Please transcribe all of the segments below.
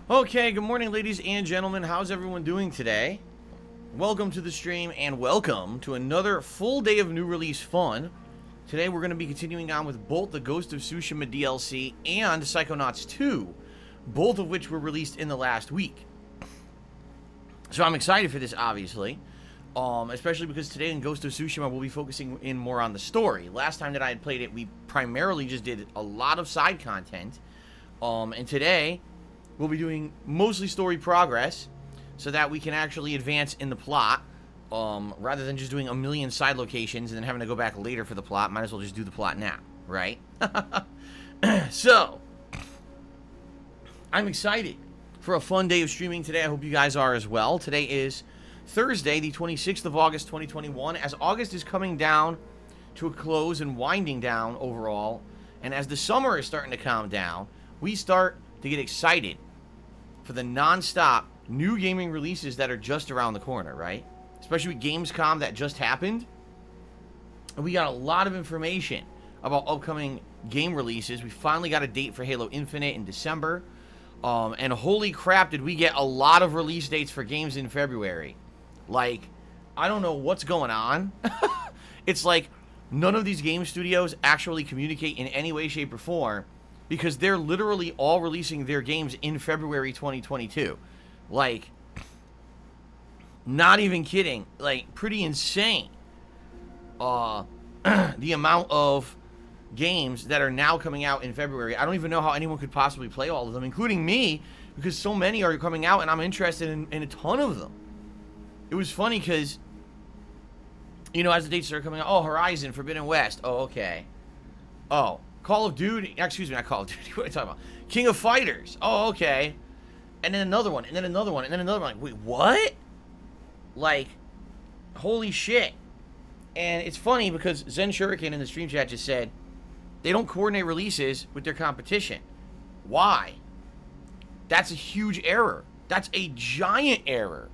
Okay, good morning, ladies and gentlemen. How's everyone doing today? Welcome to the stream and welcome to another full day of new release fun. Today we're going to be continuing on with both the Ghost of Tsushima DLC and Psychonauts 2, both of which were released in the last week. So I'm excited for this, obviously, especially because today in Ghost of Tsushima we'll be focusing in more on the story. Last time that I had played it, we primarily just did a lot of side content, and today we'll be doing mostly story progress so that we can actually advance in the plot, rather than just doing a million side locations and then having to go back later for the plot. Might as well just do the plot now, right? So, I'm excited for a fun day of streaming today. I hope you guys are as well. Today is Thursday, the 26th of August, 2021. As August is coming down to a close and winding down overall, and as the summer is starting to calm down, we start to get excited for the non-stop new gaming releases that are just around the corner, right? Especially with Gamescom that just happened. And we got a lot of information about upcoming game releases. We finally got a date for Halo Infinite in December. And holy crap, did we get a lot of release dates for games in February. Like, I don't know what's going on. It's like none of these game studios actually communicate in any way, shape, or form, because they're literally all releasing their games in February 2022. Like, not even kidding. Like, pretty insane. The amount of games that are now coming out in February. I don't even know how anyone could possibly play all of them, including me, because so many are coming out and I'm interested in a ton of them. It was funny because, you know, as the dates started coming out, oh, Horizon, Forbidden West. Oh, okay. Oh, Call of Duty, excuse me, not Call of Duty, what are you talking about? King of Fighters, oh, okay. And then another one, and then another one, and then another one. Like, wait, what? Like, holy shit. And it's funny because Zen Shuriken in the stream chat just said they don't coordinate releases with their competition. Why? That's a huge error. That's a giant error.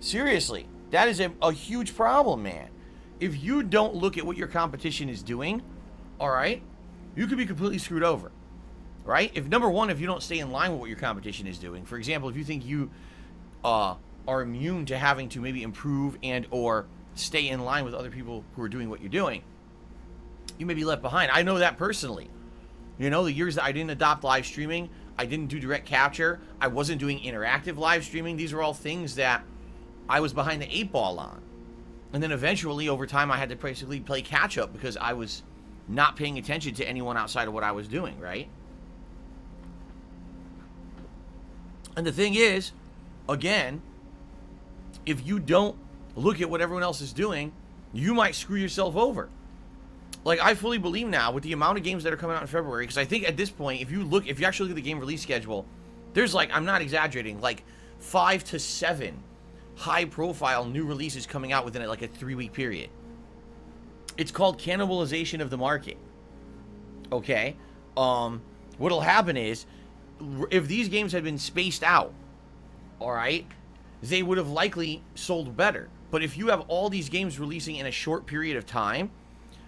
Seriously, that is a huge problem, man. If you don't look at what your competition is doing, all right, you could be completely screwed over, right? If number one, if you don't stay in line with what your competition is doing, for example, if you think you are immune to having to maybe improve and or stay in line with other people who are doing what you're doing, you may be left behind. I know that personally. You know, the years that I didn't adopt live streaming, I didn't do direct capture, I wasn't doing interactive live streaming. These are all things that I was behind the 8 ball on. And then eventually, over time, I had to basically play catch up because I was not paying attention to anyone outside of what I was doing, right? And the thing is, again, if you don't look at what everyone else is doing, you might screw yourself over. Like, I fully believe now, with the amount of games that are coming out in February, because I think at this point, if you actually look at the game release schedule, there's, like, I'm not exaggerating, like 5 to 7 high-profile new releases coming out within, like, a 3-week period. It's called cannibalization of the market. Okay? What'll happen is, if these games had been spaced out, alright, they would have likely sold better. But if you have all these games releasing in a short period of time,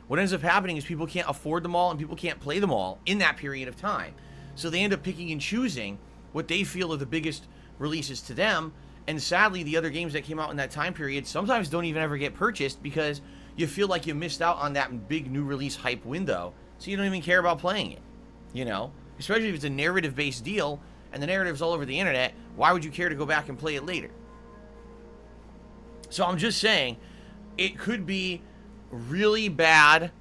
what ends up happening is people can't afford them all and people can't play them all in that period of time. So they end up picking and choosing what they feel are the biggest releases to them. And sadly, the other games that came out in that time period sometimes don't even ever get purchased because you feel like you missed out on that big new release hype window, so you don't even care about playing it, you know? Especially if it's a narrative-based deal, and the narrative's all over the internet, why would you care to go back and play it later? So I'm just saying, it could be really bad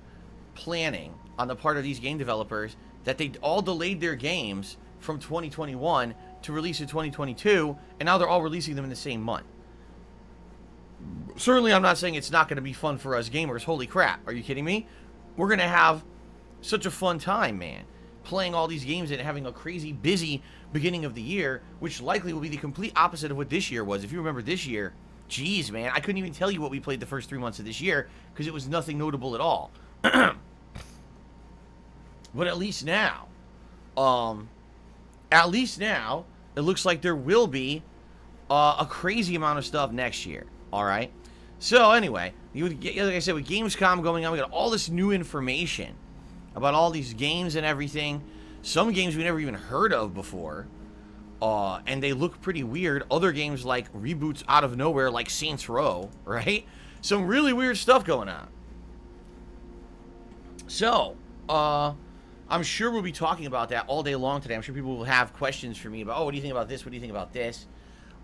planning on the part of these game developers that they all delayed their games from 2021 to release in 2022, and now they're all releasing them in the same month. Certainly, I'm not saying it's not going to be fun for us gamers. Holy crap. Are you kidding me? We're going to have such a fun time, man. Playing all these games and having a crazy busy beginning of the year, which likely will be the complete opposite of what this year was. If you remember this year, geez, man, I couldn't even tell you what we played the first 3 months of this year because it was nothing notable at all. But at least now, it looks like there will be a crazy amount of stuff next year. All right. So anyway, like I said, with Gamescom going on, we got all this new information about all these games and everything. Some games we never even heard of before. and they look pretty weird. Other games like reboots out of nowhere, like Saints Row, right? Some really weird stuff going on. So, I'm sure we'll be talking about that all day long today. I'm sure people will have questions for me about, oh, what do you think about this? What do you think about this?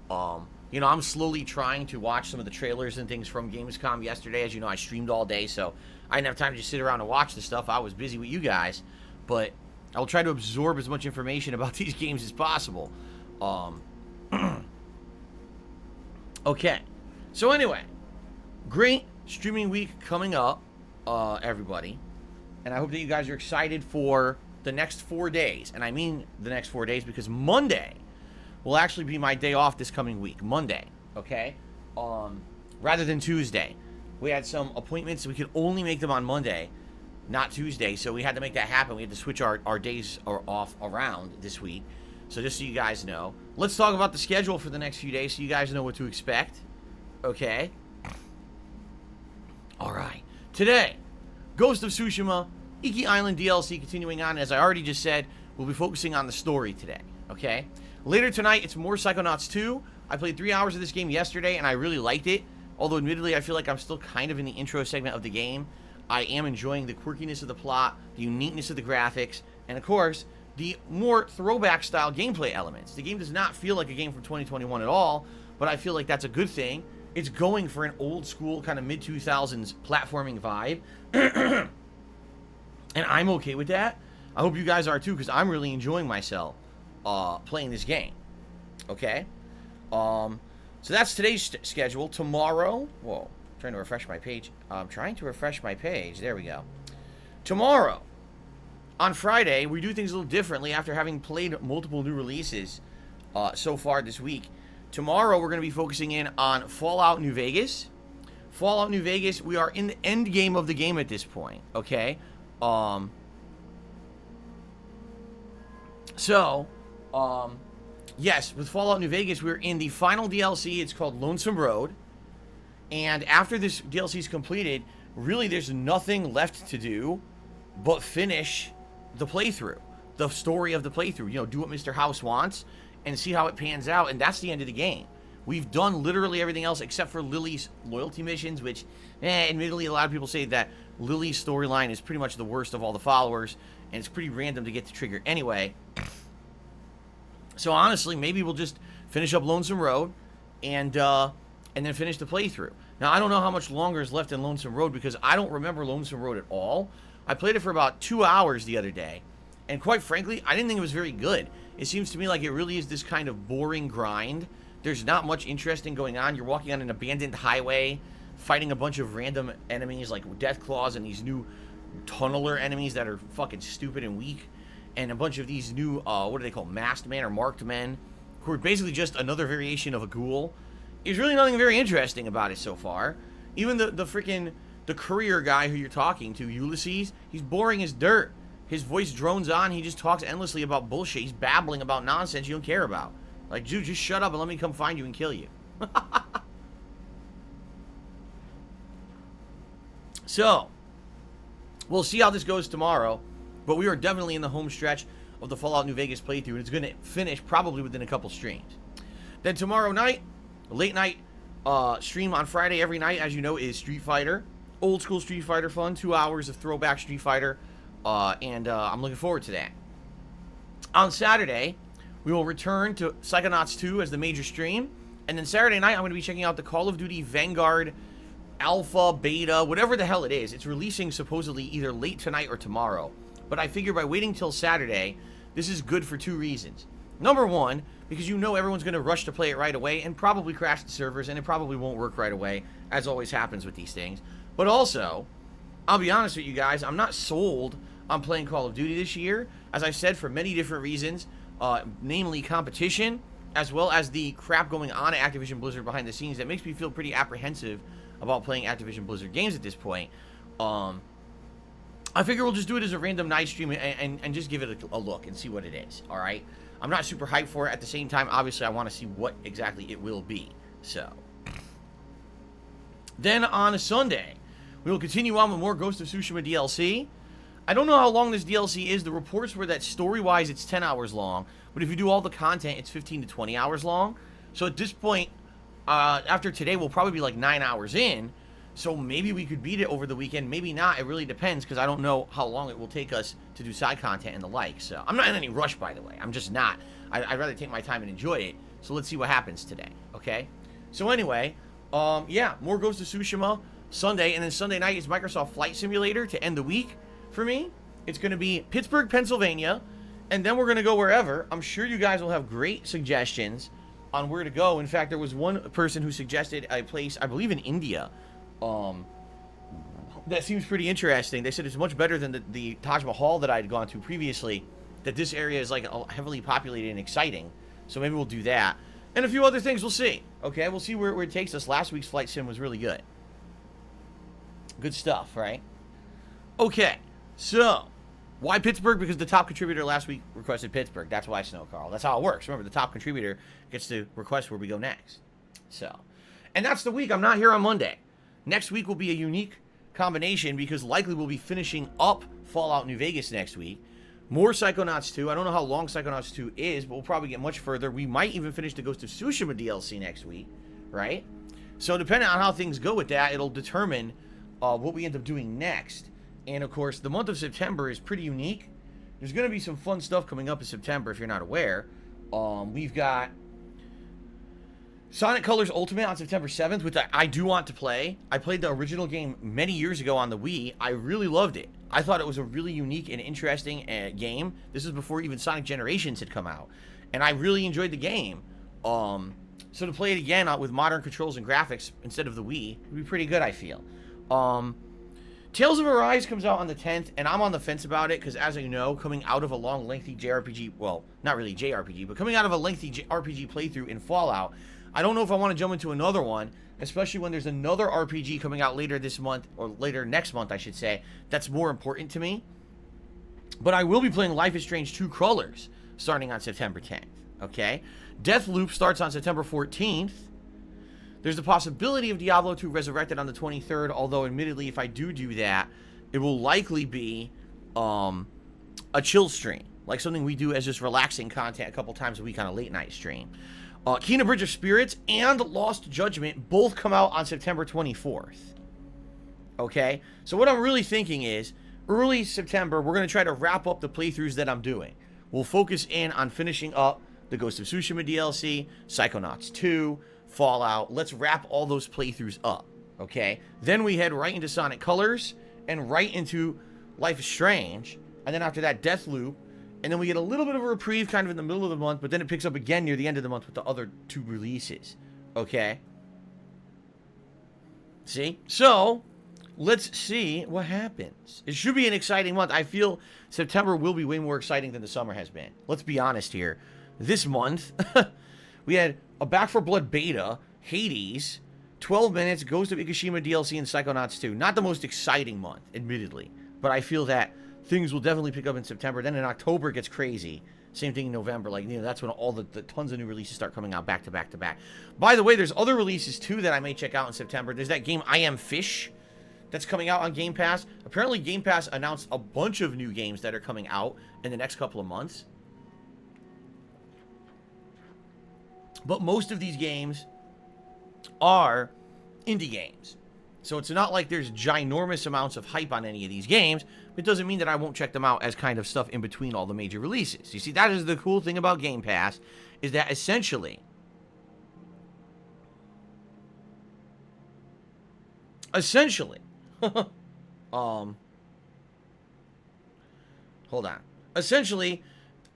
You know, I'm slowly trying to watch some of the trailers and things from Gamescom yesterday. As you know, I streamed all day, so I didn't have time to just sit around and watch the stuff. I was busy with you guys, but I'll try to absorb as much information about these games as possible. Okay. So anyway, great streaming week coming up, everybody. And I hope that you guys are excited for the next 4 days. And I mean the next 4 days because Monday will actually be my day off this coming week. Monday, okay? Rather than Tuesday. We had some appointments. We could only make them on Monday, not Tuesday. So we had to make that happen. We had to switch our days off around this week. So just so you guys know. Let's talk about the schedule for the next few days so you guys know what to expect. Okay? All right. Today, Ghost of Tsushima, Iki Island DLC continuing on. As I already just said, we'll be focusing on the story today, okay? Later tonight, it's more Psychonauts 2. I played 3 hours of this game yesterday, and I really liked it. Although, admittedly, I feel like I'm still kind of in the intro segment of the game. I am enjoying the quirkiness of the plot, the uniqueness of the graphics, and, of course, the more throwback-style gameplay elements. The game does not feel like a game from 2021 at all, but I feel like that's a good thing. It's going for an old-school, kind of mid-2000s platforming vibe. And I'm okay with that. I hope you guys are too, because I'm really enjoying myself playing this game. Okay? So that's today's schedule. Tomorrow, whoa, I'm trying to refresh my page. There we go. Tomorrow, on Friday, we do things a little differently after having played multiple new releases so far this week. Tomorrow, we're going to be focusing in on Fallout New Vegas. Fallout New Vegas, we are in the end game of the game at this point, okay? Yes, with Fallout New Vegas, we're in the final DLC. It's called Lonesome Road. And after this DLC is completed, really there's nothing left to do but finish the playthrough. The story of the playthrough. You know, do what Mr. House wants and see how it pans out. And that's the end of the game. We've done literally everything else except for Lily's loyalty missions, which, admittedly, a lot of people say that Lily's storyline is pretty much the worst of all the followers, and it's pretty random to get to trigger anyway. So honestly, maybe we'll just finish up Lonesome Road and then finish the playthrough. Now, I don't know how much longer is left in Lonesome Road because I don't remember Lonesome Road at all. I played it for about 2 hours the other day, and quite frankly, I didn't think it was very good. It seems to me like it really is this kind of boring grind. There's not much interesting going on. You're walking on an abandoned highway, fighting a bunch of random enemies like Death Claws and these new tunneler enemies that are fucking stupid and weak, and a bunch of these new, what do they call, masked men or marked men, who are basically just another variation of a ghoul. There's really nothing very interesting about it so far. Even the courier guy who you're talking to, Ulysses, he's boring as dirt. His voice drones on, he just talks endlessly about bullshit. He's babbling about nonsense you don't care about. Like, dude, just shut up and let me come find you and kill you. So, we'll see how this goes tomorrow, but we are definitely in the home stretch of the Fallout New Vegas playthrough, and it's going to finish probably within a couple streams. Then tomorrow night, late night stream on Friday every night, as you know, is Street Fighter. Old school Street Fighter fun, 2 hours of throwback Street Fighter, and I'm looking forward to that. On Saturday, we will return to Psychonauts 2 as the major stream, and then Saturday night, I'm going to be checking out the Call of Duty Vanguard Alpha, Beta, whatever the hell it is. It's releasing supposedly either late tonight or tomorrow. But I figure by waiting till Saturday, this is good for 2 reasons. Number one, because you know everyone's going to rush to play it right away and probably crash the servers, and it probably won't work right away, as always happens with these things. But also, I'll be honest with you guys, I'm not sold on playing Call of Duty this year, as I've said, for many different reasons, namely competition, as well as the crap going on at Activision Blizzard behind the scenes that makes me feel pretty apprehensive about playing Activision Blizzard games at this point. I figure we'll just do it as a random night stream and just give it a look and see what it is, alright? I'm not super hyped for it. At the same time, obviously, I want to see what exactly it will be. So, then on a Sunday, we will continue on with more Ghost of Tsushima DLC. I don't know how long this DLC is. The reports were that story-wise it's 10 hours long, but if you do all the content, it's 15 to 20 hours long. So at this point, after today, we'll probably be like 9 hours in. So maybe we could beat it over the weekend, maybe not. It really depends, because I don't know how long it will take us to do side content and the like. So I'm not in any rush, by the way. I'm just not. I'd rather take my time and enjoy it. So let's see what happens today, okay? So anyway, yeah, more Ghost of Tsushima Sunday, and then Sunday night is Microsoft Flight Simulator to end the week for me. It's going to be Pittsburgh, Pennsylvania, and then we're going to go wherever. I'm sure you guys will have great suggestions on where to go. In fact, there was one person who suggested a place, I believe in India, that seems pretty interesting. They said it's much better than the Taj Mahal that I'd gone to previously, that this area is like heavily populated and exciting. So maybe we'll do that. And a few other things, we'll see. Okay, we'll see where it takes us. Last week's flight sim was really good. Good stuff, right? Okay, so why Pittsburgh? Because the top contributor last week requested Pittsburgh. That's why, Snow Carl. That's how it works. Remember, the top contributor gets to request where we go next. So, and that's the week. I'm not here on Monday. Next week will be a unique combination because likely we'll be finishing up Fallout New Vegas next week. More Psychonauts 2. I don't know how long Psychonauts 2 is, but we'll probably get much further. We might even finish the Ghost of Tsushima DLC next week, right? So depending on how things go with that, it'll determine what we end up doing next. And of course, the month of September is pretty unique. There's going to be some fun stuff coming up in September if you're not aware. We've got Sonic Colors Ultimate on September 7th, which I do want to play. I played the original game many years ago on the Wii. I really loved it. I thought it was a really unique and interesting game. This is before even Sonic Generations had come out. And I really enjoyed the game. So to play it again with modern controls and graphics instead of the Wii would be pretty good, I feel. Tales of Arise comes out on the 10th, and I'm on the fence about it, because as you know, coming out of a long, lengthy JRPG, well, not really JRPG, but coming out of a lengthy RPG playthrough in Fallout, I don't know if I want to jump into another one, especially when there's another RPG coming out later this month, or later next month, I should say, that's more important to me. But I will be playing Life is Strange 2 Crawlers, starting on September 10th, okay? Deathloop starts on September 14th. There's the possibility of Diablo 2 Resurrected on the 23rd, although admittedly, if I do that, it will likely be a chill stream, like something we do as just relaxing content a couple times a week on a late night stream. Kena Bridge of Spirits and Lost Judgment both come out on September 24th. Okay? So what I'm really thinking is, early September, we're going to try to wrap up the playthroughs that I'm doing. We'll focus in on finishing up the Ghost of Tsushima DLC, Psychonauts 2, Fallout. Let's wrap all those playthroughs up, okay? Then we head right into Sonic Colors and right into Life is Strange, and then after that, Deathloop, and then we get a little bit of a reprieve kind of in the middle of the month, but then it picks up again near the end of the month with the other two releases, okay? See? So, let's see what happens. It should be an exciting month. I feel September will be way more exciting than the summer has been. Let's be honest here. This month, we had a Back 4 Blood beta, Hades, 12 minutes, Ghost of Ikushima DLC, and Psychonauts 2. Not the most exciting month, admittedly, but I feel that things will definitely pick up in September. Then in October, it gets crazy. Same thing in November. Like, you know, that's when all the tons of new releases start coming out back to back to back. By the way, there's other releases, too, that I may check out in September. There's that game I Am Fish that's coming out on Game Pass. Apparently, Game Pass announced a bunch of new games that are coming out in the next couple of months. But most of these games are indie games. So it's not like there's ginormous amounts of hype on any of these games. It doesn't mean that I won't check them out as kind of stuff in between all the major releases. You see, that is the cool thing about Game Pass, is that essentially, hold on. Essentially,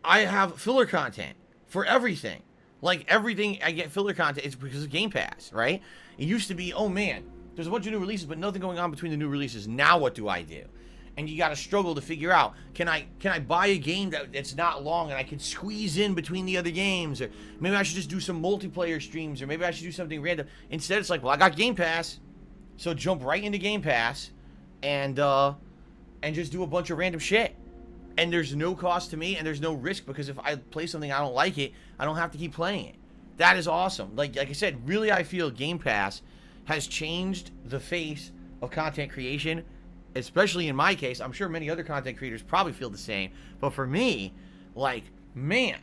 I have filler content for everything. Like, everything I get filler content is because of Game Pass, right? It used to be, oh man, there's a bunch of new releases, but nothing going on between the new releases. Now what do I do? And you got to struggle to figure out, can I buy a game that's not long and I can squeeze in between the other games? Or maybe I should just do some multiplayer streams, or maybe I should do something random. Instead, it's like, well, I got Game Pass, so jump right into Game Pass and just do a bunch of random shit. And there's no cost to me, and there's no risk, because if I play something I don't like it, I don't have to keep playing it. That is awesome. Like I said, really I feel Game Pass has changed the face of content creation especially in my case, I'm sure many other content creators probably feel the same, but for me, like, man,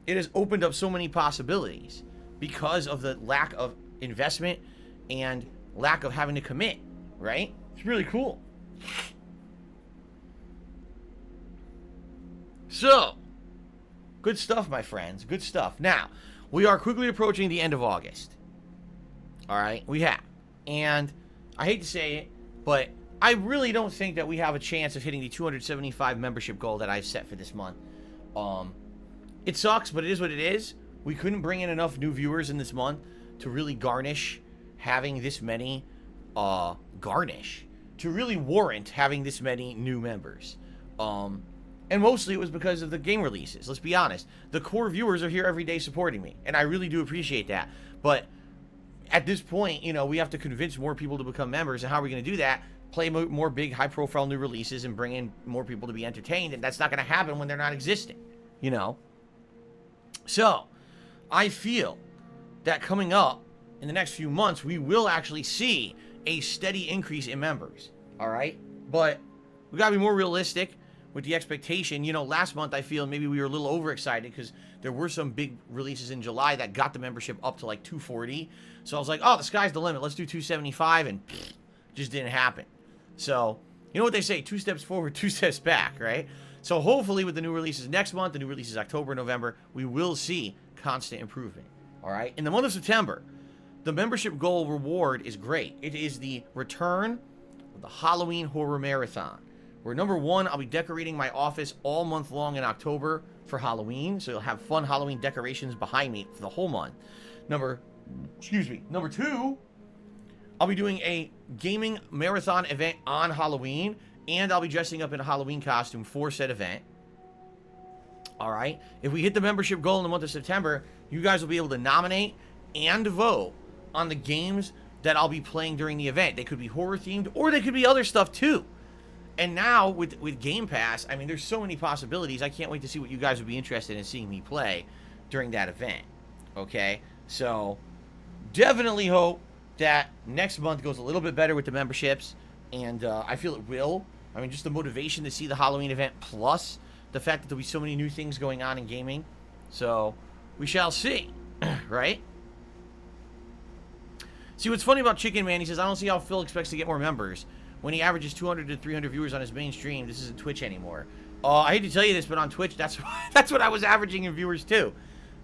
it has opened up so many possibilities because of the lack of investment and lack of having to commit, right? It's really cool. So, good stuff, my friends. Good stuff. Now, we are quickly approaching the end of August. All right? We have. And I hate to say it, but I really don't think that we have a chance of hitting the 275 membership goal that I've set for this month. It sucks, but it is what it is. We couldn't bring in enough new viewers in this month to really garnish having this many, to really warrant having this many new members. And mostly it was because of the game releases. Let's be honest. The core viewers are here every day supporting me, and I really do appreciate that. But at this point, you know, we have to convince more people to become members, and how are we going to do that? Play more big, high-profile new releases and bring in more people to be entertained, and that's not going to happen when they're not existing, you know? So, I feel that coming up in the next few months, we will actually see a steady increase in members, all right? But we got to be more realistic with the expectation. You know, last month I feel maybe we were a little overexcited because there were some big releases in July that got the membership up to like 240. So I was like, oh, the sky's the limit. Let's do 275, and just didn't happen. So, you know what they say, 2 steps forward, 2 steps back, right? So hopefully with the new releases next month, the new releases October, November, we will see constant improvement, all right? In the month of September, the membership goal reward is great. It is the return of the Halloween Horror Marathon, where number one, I'll be decorating my office all month long in October for Halloween, so you'll have fun Halloween decorations behind me for the whole month. Number two, I'll be doing a gaming marathon event on Halloween, and I'll be dressing up in a Halloween costume for said event. All right? If we hit the membership goal in the month of September, you guys will be able to nominate and vote on the games that I'll be playing during the event. They could be horror-themed, or they could be other stuff, too. And now, with Game Pass, I mean, there's so many possibilities. I can't wait to see what you guys would be interested in seeing me play during that event. Okay? So, definitely hope that next month goes a little bit better with the memberships, and I feel it will. I mean, just the motivation to see the Halloween event, plus the fact that there'll be so many new things going on in gaming. So, we shall see, right? See, what's funny about Chicken Man, he says, I don't see how Phil expects to get more members when he averages 200 to 300 viewers on his main stream. This isn't Twitch anymore. I hate to tell you this, but on Twitch, that's what I was averaging in viewers, too.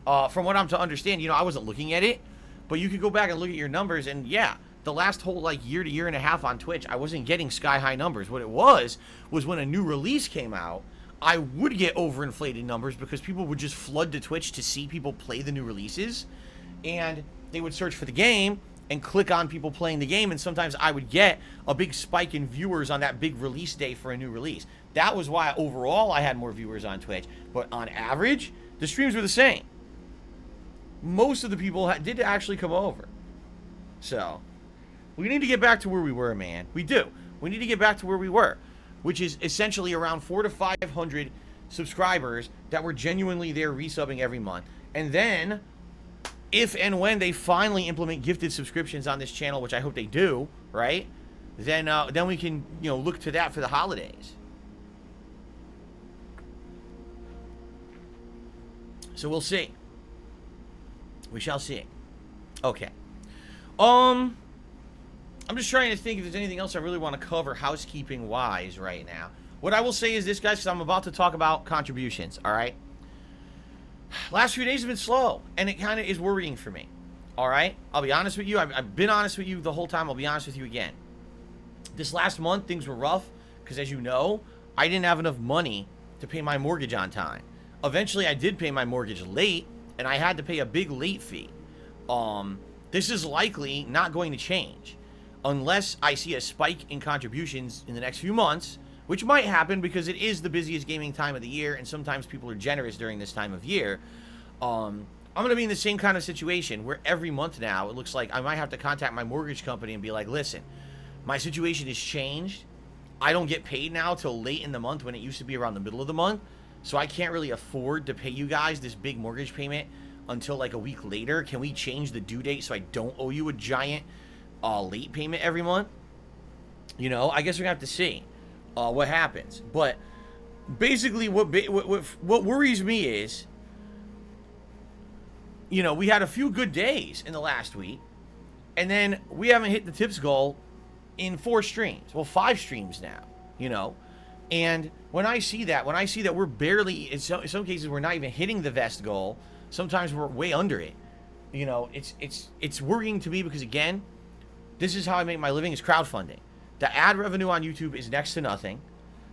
From what I'm to understand, you know, I wasn't looking at it, but you could go back and look at your numbers, and yeah, the last whole, like, year to year and a half on Twitch, I wasn't getting sky-high numbers. What it was when a new release came out, I would get overinflated numbers because people would just flood to Twitch to see people play the new releases, and they would search for the game and click on people playing the game, and sometimes I would get a big spike in viewers on that big release day for a new release. That was why overall I had more viewers on Twitch, but on average, the streams were the same. Most of the people did actually come over. So, we need to get back to where we were, man. We do. We need to get back to where we were, which is essentially around 400 to 500 subscribers that were genuinely there resubbing every month. And then, if and when they finally implement gifted subscriptions on this channel, which I hope they do, right? Then we can, you know, look to that for the holidays. So we'll see. We shall see. Okay. I'm just trying to think if there's anything else I really want to cover housekeeping-wise right now. What I will say is this, guys, because I'm about to talk about contributions, all right? Last few days have been slow, and it kind of is worrying for me, all right? I'll be honest with you. I've been honest with you the whole time. I'll be honest with you again. This last month, things were rough because, as you know, I didn't have enough money to pay my mortgage on time. Eventually, I did pay my mortgage late, and I had to pay a big late fee. This is likely not going to change unless I see a spike in contributions in the next few months, which might happen because it is the busiest gaming time of the year, and sometimes people are generous during this time of year. I'm going to be in the same kind of situation where every month now, it looks like I might have to contact my mortgage company and be like, listen, my situation has changed. I don't get paid now till late in the month when it used to be around the middle of the month, so I can't really afford to pay you guys this big mortgage payment until like a week later. Can we change the due date so I don't owe you a giant late payment every month? You know, I guess we're going to have to see. what happens. But basically, what worries me is, you know, we had a few good days in the last week, and then we haven't hit the tips goal in 4 streams. Well, 5 streams now, you know. And when I see that we're barely, in some cases, we're not even hitting the vest goal. Sometimes we're way under it. You know, it's worrying to me because, again, this is how I make my living, is crowdfunding. The ad revenue on YouTube is next to nothing.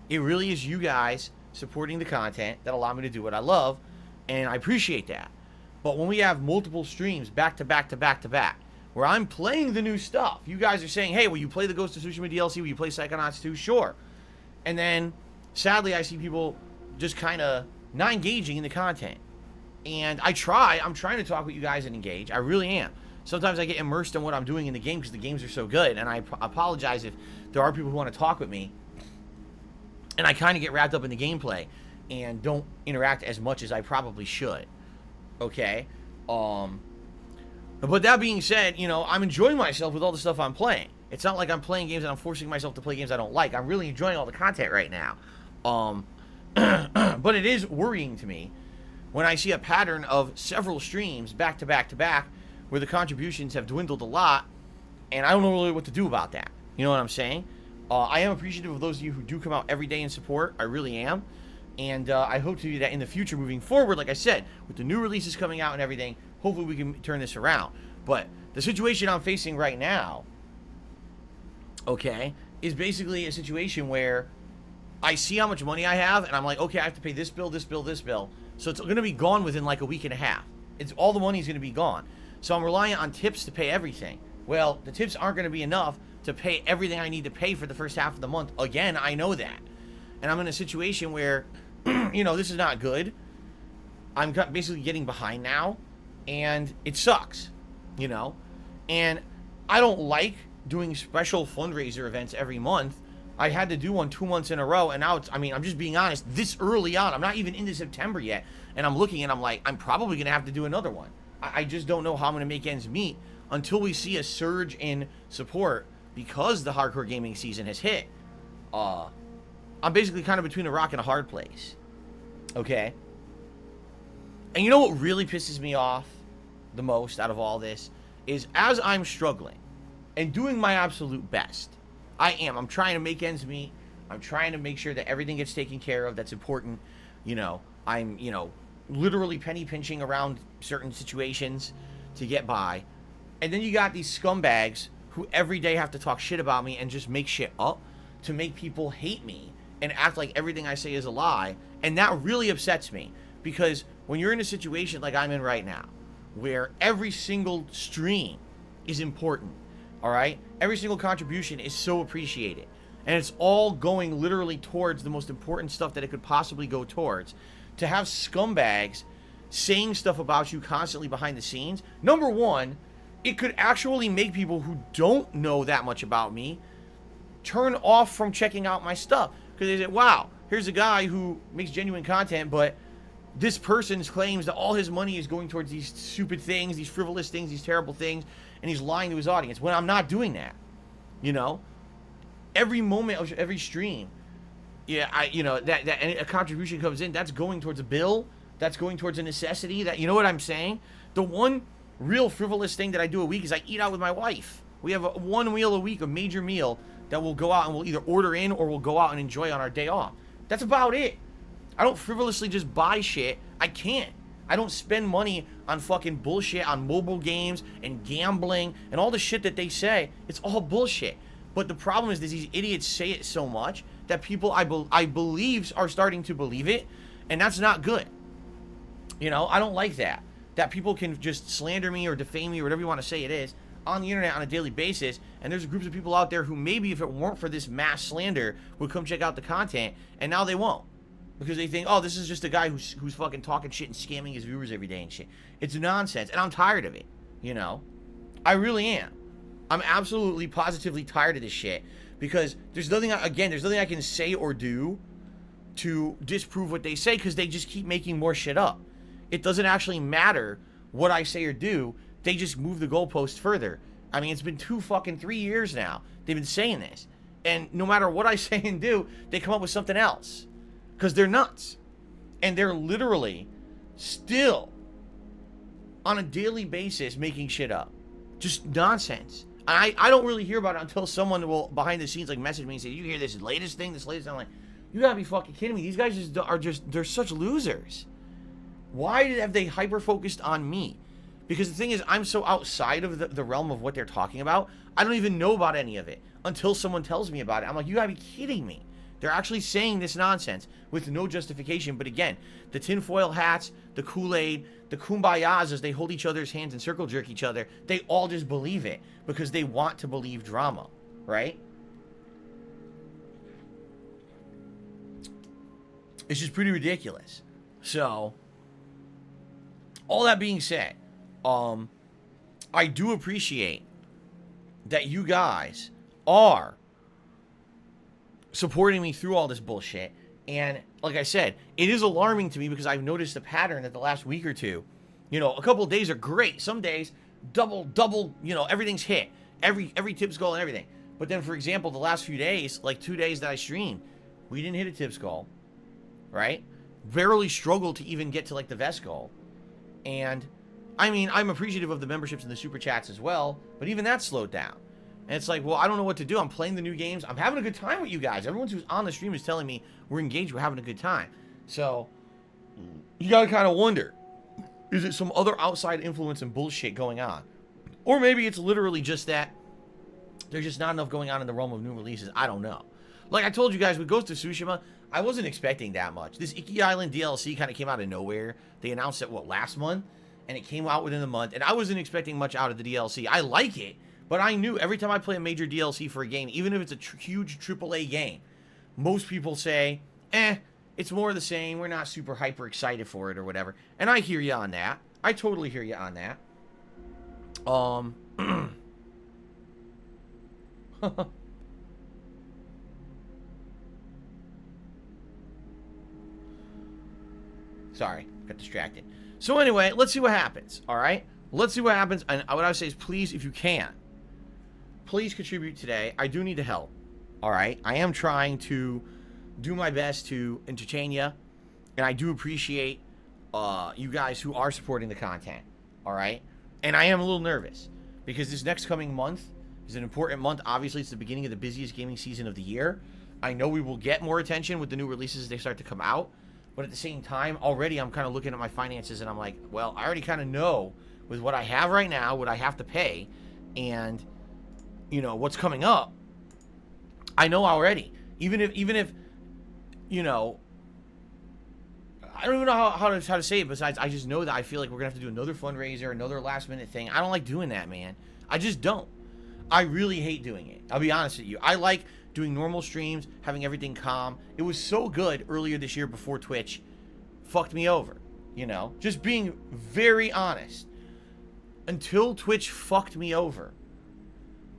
It really is you guys supporting the content that allow me to do what I love, and I appreciate that. But when we have multiple streams back to back to back to back, where I'm playing the new stuff, you guys are saying, hey, will you play the Ghost of Tsushima DLC? Will you play Psychonauts 2? Sure. And then, sadly, I see people just kind of not engaging in the content. And I'm trying to talk with you guys and engage. I really am. Sometimes I get immersed in what I'm doing in the game because the games are so good. And I apologize if there are people who want to talk with me. And I kind of get wrapped up in the gameplay and don't interact as much as I probably should. Okay? But that being said, you know, I'm enjoying myself with all the stuff I'm playing. It's not like I'm playing games and I'm forcing myself to play games I don't like. I'm really enjoying all the content right now. But it is worrying to me when I see a pattern of several streams back to back to back where the contributions have dwindled a lot, and I don't know really what to do about that. You know what I'm saying? I am appreciative of those of you who do come out every day and support. I really am. And I hope to do that in the future moving forward. Like I said, with the new releases coming out and everything, hopefully we can turn this around. But the situation I'm facing right now, okay, is basically a situation where I see how much money I have, and I'm like, okay, I have to pay this bill, this bill, this bill. So it's going to be gone within like a week and a half. All the money is going to be gone. So I'm relying on tips to pay everything. Well, the tips aren't going to be enough to pay everything I need to pay for the first half of the month. Again, I know that. And I'm in a situation where, you know, this is not good. I'm basically getting behind now, and it sucks, you know. And I don't like doing special fundraiser events every month. I had to do one 2 months in a row, and now I'm just being honest, this early on, I'm not even into September yet, and I'm looking and I'm like, I'm probably going to have to do another one. I just don't know how I'm going to make ends meet until we see a surge in support because the hardcore gaming season has hit. I'm basically kind of between a rock and a hard place. Okay? And you know what really pisses me off the most out of all this is as I'm struggling and doing my absolute best, I'm trying to make ends meet. I'm trying to make sure that everything gets taken care of that's important. You know, I'm, you know, literally penny pinching around certain situations to get by. And then you got these scumbags who every day have to talk shit about me and just make shit up to make people hate me and act like everything I say is a lie. And that really upsets me because when you're in a situation like I'm in right now, where every single stream is important, all right? Every single contribution is so appreciated. And it's all going literally towards the most important stuff that it could possibly go towards. To have scumbags saying stuff about you constantly behind the scenes, number one, it could actually make people who don't know that much about me turn off from checking out my stuff. Because they say, wow, here's a guy who makes genuine content, but this person claims that all his money is going towards these stupid things, these frivolous things, these terrible things, and he's lying to his audience when I'm not doing that. You know, every moment of every stream, yeah, you know, that a contribution comes in, that's going towards a bill, that's going towards a necessity. That, you know what I'm saying? The one real frivolous thing that I do a week is I eat out with my wife. We have one meal a week, a major meal that we'll go out and we'll either order in or we'll go out and enjoy on our day off. That's about it. I don't frivolously just buy shit. I can't. I don't spend money on fucking bullshit on mobile games and gambling and all the shit that they say. It's all bullshit. But the problem is that these idiots say it so much that people I believe are starting to believe it, and that's not good. You know, I don't like that. That people can just slander me or defame me or whatever you want to say it is on the internet on a daily basis, and there's groups of people out there who maybe if it weren't for this mass slander would come check out the content, and now they won't. Because they think, oh, this is just a guy who's fucking talking shit and scamming his viewers every day and shit. It's nonsense, and I'm tired of it, you know? I really am. I'm absolutely, positively tired of this shit, because there's nothing I can say or do to disprove what they say, because they just keep making more shit up. It doesn't actually matter what I say or do. They just move the goalpost further. I mean, it's been 3 years now. They've been saying this. And no matter what I say and do, they come up with something else. Because they're nuts. And they're literally still on a daily basis making shit up. Just nonsense. I don't really hear about it until someone will, behind the scenes, like message me and say, you hear this latest thing, this latest thing? I'm like, you gotta be fucking kidding me. These guys they're such losers. Why have they hyper-focused on me? Because the thing is, I'm so outside of the realm of what they're talking about, I don't even know about any of it until someone tells me about it. I'm like, you gotta be kidding me. They're actually saying this nonsense with no justification. But again, the tinfoil hats, the Kool-Aid, the kumbayas as they hold each other's hands and circle jerk each other, they all just believe it because they want to believe drama, right? It's just pretty ridiculous. So, all that being said, I do appreciate that you guys are supporting me through all this bullshit. And like I said, it is alarming to me because I've noticed a pattern that the last week or two, you know, a couple of days are great. Some days, double, you know, everything's hit. Every tips goal and everything. But then, for example, the last few days, like 2 days that I streamed, we didn't hit a tips goal, right? Barely struggled to even get to like the vest goal. And I mean, I'm appreciative of the memberships and the super chats as well, but even that slowed down. And it's like, well, I don't know what to do. I'm playing the new games. I'm having a good time with you guys. Everyone who's on the stream is telling me we're engaged. We're having a good time. So you got to kind of wonder, is it some other outside influence and bullshit going on? Or maybe it's literally just that there's just not enough going on in the realm of new releases. I don't know. Like I told you guys, with Ghost of Tsushima, I wasn't expecting that much. This Iki Island DLC kind of came out of nowhere. They announced it, last month? And it came out within the month. And I wasn't expecting much out of the DLC. I like it. But I knew every time I play a major DLC for a game, even if it's a huge AAA game, most people say, it's more of the same. We're not super hyper excited for it or whatever. And I hear you on that. I totally hear you on that. Sorry, got distracted. So anyway, let's see what happens, all right? Let's see what happens. And what I would say is, please, if you can, please contribute today. I do need the help, all right? I am trying to do my best to entertain you, and I do appreciate you guys who are supporting the content, all right? And I am a little nervous because this next coming month is an important month. Obviously, it's the beginning of the busiest gaming season of the year. I know we will get more attention with the new releases as they start to come out, but at the same time, already I'm kind of looking at my finances and I'm like, well, I already kind of know with what I have right now, what I have to pay, and you know what's coming up. I know already. Even if you know, I don't even know how to say it. Besides, I just know that I feel like we're gonna have to do another fundraiser, another last minute thing. I don't like doing that, man. I just don't. I really hate doing it. I'll be honest with you. I like doing normal streams, having everything calm. It was so good earlier this year before Twitch fucked me over. You know, just being very honest. Until Twitch fucked me over,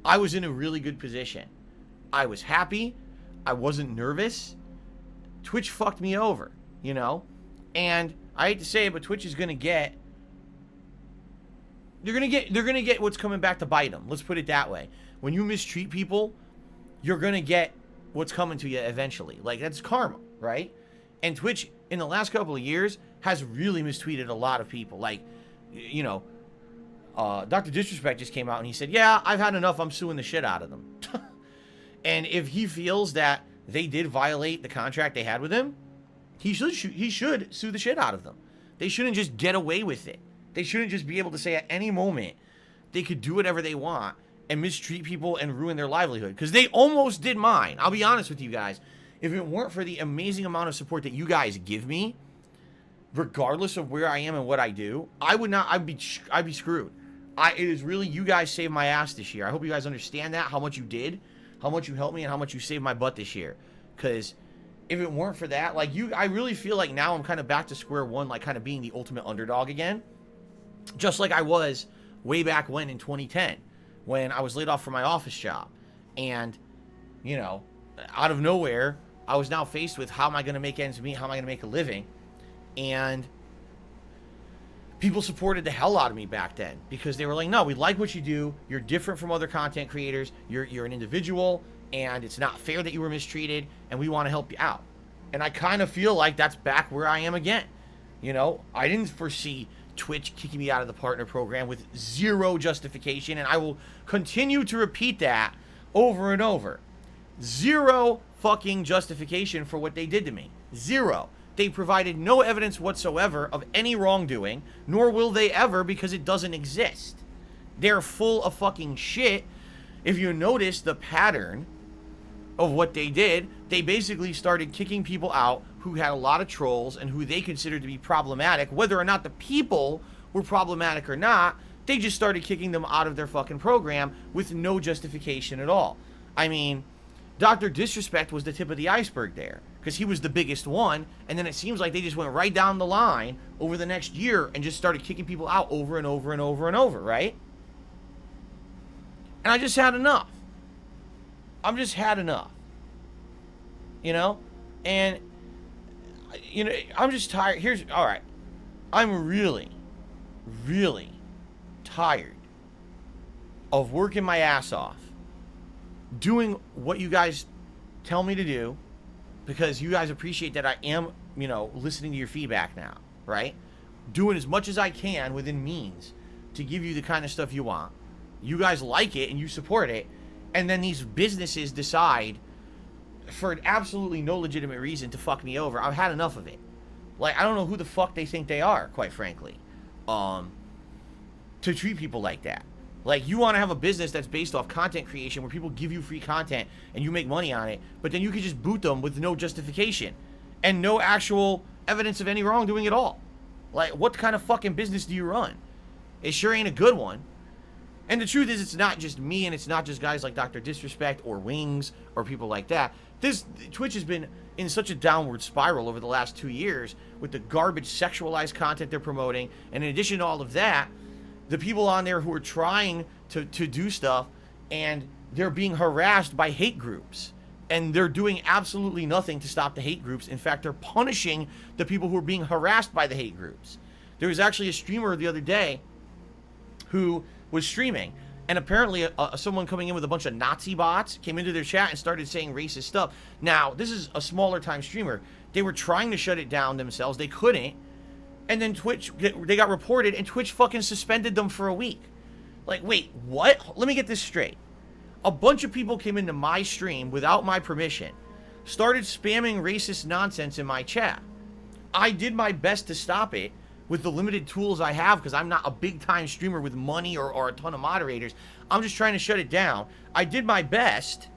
I was in a really good position. I was happy. I wasn't nervous. Twitch fucked me over, you know? And I hate to say it, but Twitch is going to get... They're going to get what's coming back to bite them. Let's put it that way. When you mistreat people, you're going to get what's coming to you eventually. Like, that's karma, right? And Twitch, in the last couple of years, has really mistreated a lot of people. Like, you know... Dr. Disrespect just came out and he said, yeah, I've had enough. I'm suing the shit out of them. And if he feels that they did violate the contract they had with him, he should sue the shit out of them. They shouldn't just get away with it. They shouldn't just be able to say at any moment they could do whatever they want and mistreat people and ruin their livelihood. Because they almost did mine. I'll be honest with you guys. If it weren't for the amazing amount of support that you guys give me, regardless of where I am and what I do, I'd be screwed. It is really, you guys saved my ass this year. I hope you guys understand that, how much you did, how much you helped me, and how much you saved my butt this year. Because if it weren't for that, like, I really feel like now I'm kind of back to square one, like, kind of being the ultimate underdog again. Just like I was way back when in 2010, when I was laid off from my office job. And, you know, out of nowhere, I was now faced with, how am I going to make ends meet? How am I going to make a living? And people supported the hell out of me back then because they were like, no, we like what you do. You're different from other content creators. You're an individual. and it's not fair that you were mistreated, and we want to help you out. And I kind of feel like that's back where I am again. You know, I didn't foresee Twitch kicking me out of the partner program with zero justification, and I will continue to repeat that over and over. Zero fucking justification for what they did to me. Zero. They provided no evidence whatsoever of any wrongdoing, nor will they ever, because it doesn't exist. They're full of fucking shit. If you notice the pattern of what they did, they basically started kicking people out who had a lot of trolls and who they considered to be problematic. Whether or not the people were problematic or not, they just started kicking them out of their fucking program with no justification at all. I mean, Dr. Disrespect was the tip of the iceberg there, because he was the biggest one, and then it seems like they just went right down the line over the next year and just started kicking people out over and over and over and over, right? And I just had enough. I'm just had enough. You know? And, you know, I'm just tired. All right. I'm really, really tired of working my ass off, doing what you guys tell me to do, because you guys appreciate that I am, you know, listening to your feedback now, right? Doing as much as I can within means to give you the kind of stuff you want. You guys like it and you support it, and then these businesses decide for absolutely no legitimate reason to fuck me over. I've had enough of it. Like, I don't know who the fuck they think they are, quite frankly, to treat people like that. Like, you want to have a business that's based off content creation where people give you free content and you make money on it, but then you can just boot them with no justification and no actual evidence of any wrongdoing at all. Like, what kind of fucking business do you run? It sure ain't a good one. And the truth is, it's not just me, and it's not just guys like Dr. Disrespect or Wings or people like that. Twitch has been in such a downward spiral over the last 2 years with the garbage sexualized content they're promoting. And in addition to all of that, the people on there who are trying to do stuff, and they're being harassed by hate groups. And they're doing absolutely nothing to stop the hate groups. In fact, they're punishing the people who are being harassed by the hate groups. There was actually a streamer the other day who was streaming, and apparently someone coming in with a bunch of Nazi bots came into their chat and started saying racist stuff. Now, this is a smaller time streamer. They were trying to shut it down themselves. They couldn't. And then Twitch, they got reported, and Twitch fucking suspended them for a week. Like, wait, what? Let me get this straight. A bunch of people came into my stream without my permission, started spamming racist nonsense in my chat. I did my best to stop it with the limited tools I have, because I'm not a big-time streamer with money or a ton of moderators. I'm just trying to shut it down. I did my best,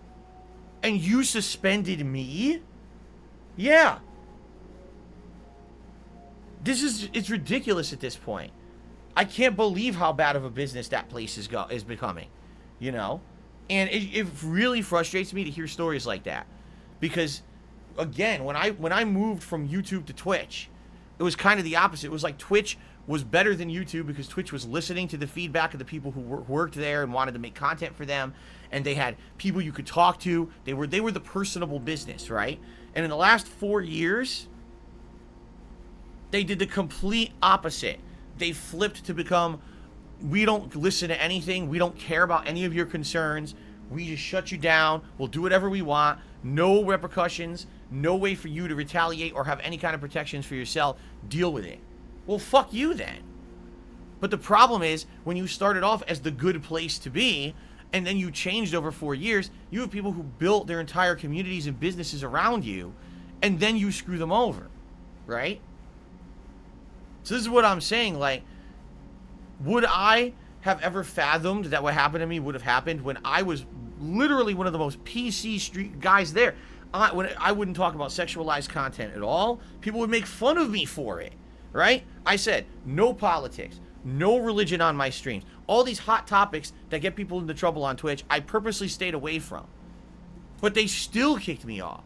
and you suspended me? Yeah. It's ridiculous at this point. I can't believe how bad of a business that place is becoming, you know? And it really frustrates me to hear stories like that. Because, again, when I moved from YouTube to Twitch, it was kind of the opposite. It was like Twitch was better than YouTube because Twitch was listening to the feedback of the people who worked there and wanted to make content for them. And they had people you could talk to. They were the personable business, right? And in the last 4 years, they did the complete opposite. They flipped to become, we don't listen to anything. We don't care about any of your concerns. We just shut you down. We'll do whatever we want. No repercussions. No way for you to retaliate or have any kind of protections for yourself. Deal with it. Well, fuck you then. But the problem is, when you started off as the good place to be, and then you changed over 4 years, you have people who built their entire communities and businesses around you, and then you screw them over, right? So this is what I'm saying, like, would I have ever fathomed that what happened to me would have happened when I was literally one of the most PC street guys there? When I wouldn't talk about sexualized content at all. People would make fun of me for it, right? I said, no politics, no religion on my streams. All these hot topics that get people into trouble on Twitch, I purposely stayed away from. But they still kicked me off.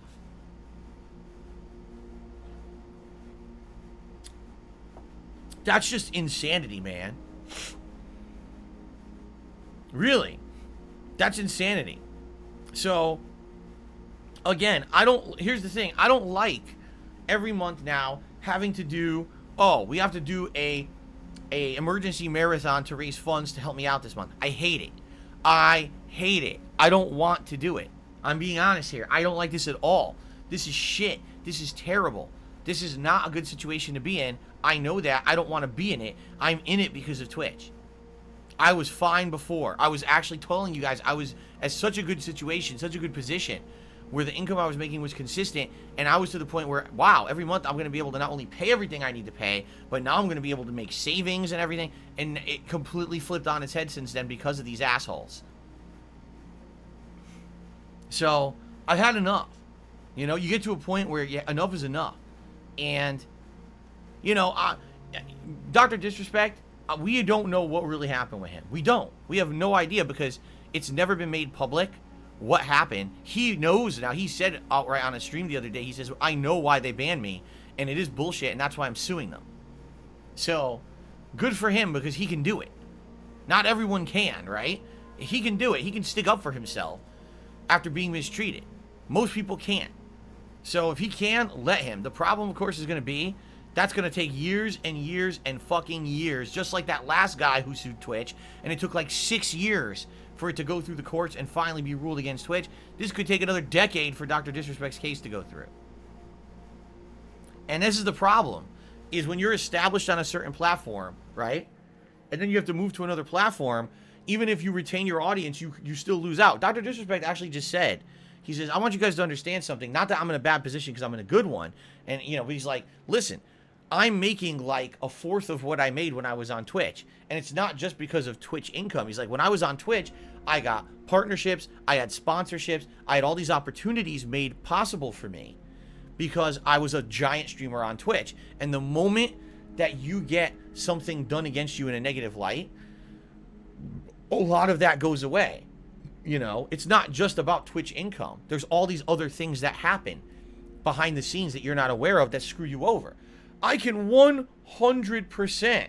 That's just insanity, man. Really. That's insanity. So, again, here's the thing. I don't like every month now having to do, we have to do a emergency marathon to raise funds to help me out this month. I hate it. I hate it. I don't want to do it. I'm being honest here. I don't like this at all. This is shit. This is terrible. This is not a good situation to be in. I know that. I don't want to be in it. I'm in it because of Twitch. I was fine before. I was actually telling you guys I was at such a good situation, such a good position, where the income I was making was consistent, and I was to the point where, wow, every month I'm going to be able to not only pay everything I need to pay, but now I'm going to be able to make savings and everything, and it completely flipped on its head since then because of these assholes. So, I've had enough. You know, you get to a point where enough is enough. And, you know, Dr. Disrespect, we don't know what really happened with him. We don't. We have no idea because it's never been made public what happened. He knows now. He said outright on a stream the other day, he says, I know why they banned me, and it is bullshit, and that's why I'm suing them. So, good for him because he can do it. Not everyone can, right? He can do it. He can stick up for himself after being mistreated. Most people can't. So if he can, let him. The problem, of course, is going to be that's going to take years and years and fucking years, just like that last guy who sued Twitch, and it took like 6 years for it to go through the courts and finally be ruled against Twitch. This could take another decade for Dr. Disrespect's case to go through. And this is the problem, is when you're established on a certain platform, right? And then you have to move to another platform, even if you retain your audience, you still lose out. Dr. Disrespect actually just said, he says, I want you guys to understand something. Not that I'm in a bad position because I'm in a good one. And, you know, but he's like, listen, I'm making like a fourth of what I made when I was on Twitch. And it's not just because of Twitch income. He's like, when I was on Twitch, I got partnerships, I had sponsorships, I had all these opportunities made possible for me because I was a giant streamer on Twitch. And the moment that you get something done against you in a negative light, a lot of that goes away. You know, it's not just about Twitch income. There's all these other things that happen behind the scenes that you're not aware of that screw you over. I can 100%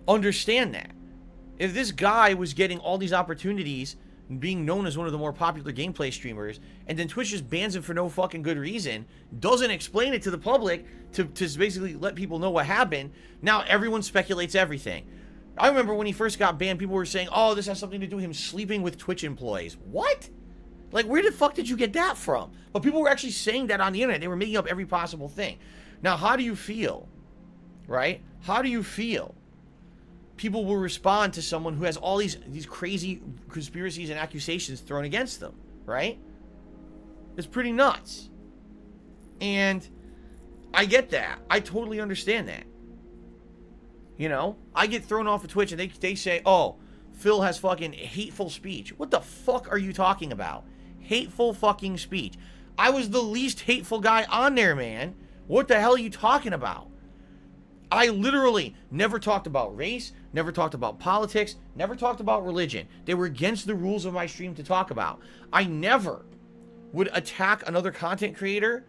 understand that. If this guy was getting all these opportunities, being known as one of the more popular gameplay streamers, and then Twitch just bans him for no fucking good reason, doesn't explain it to the public to basically let people know what happened, now everyone speculates everything. I remember when he first got banned, people were saying, oh, this has something to do with him sleeping with Twitch employees. What? Like, where the fuck did you get that from? But people were actually saying that on the internet. They were making up every possible thing. Now, how do you feel? Right? How do you feel? People will respond to someone who has all these crazy conspiracies and accusations thrown against them. Right? It's pretty nuts. And I get that. I totally understand that. You know, I get thrown off of Twitch and they say, oh, Phil has fucking hateful speech. What the fuck are you talking about? Hateful fucking speech. I was the least hateful guy on there, man. What the hell are you talking about? I literally never talked about race, never talked about politics, never talked about religion. They were against the rules of my stream to talk about. I never would attack another content creator,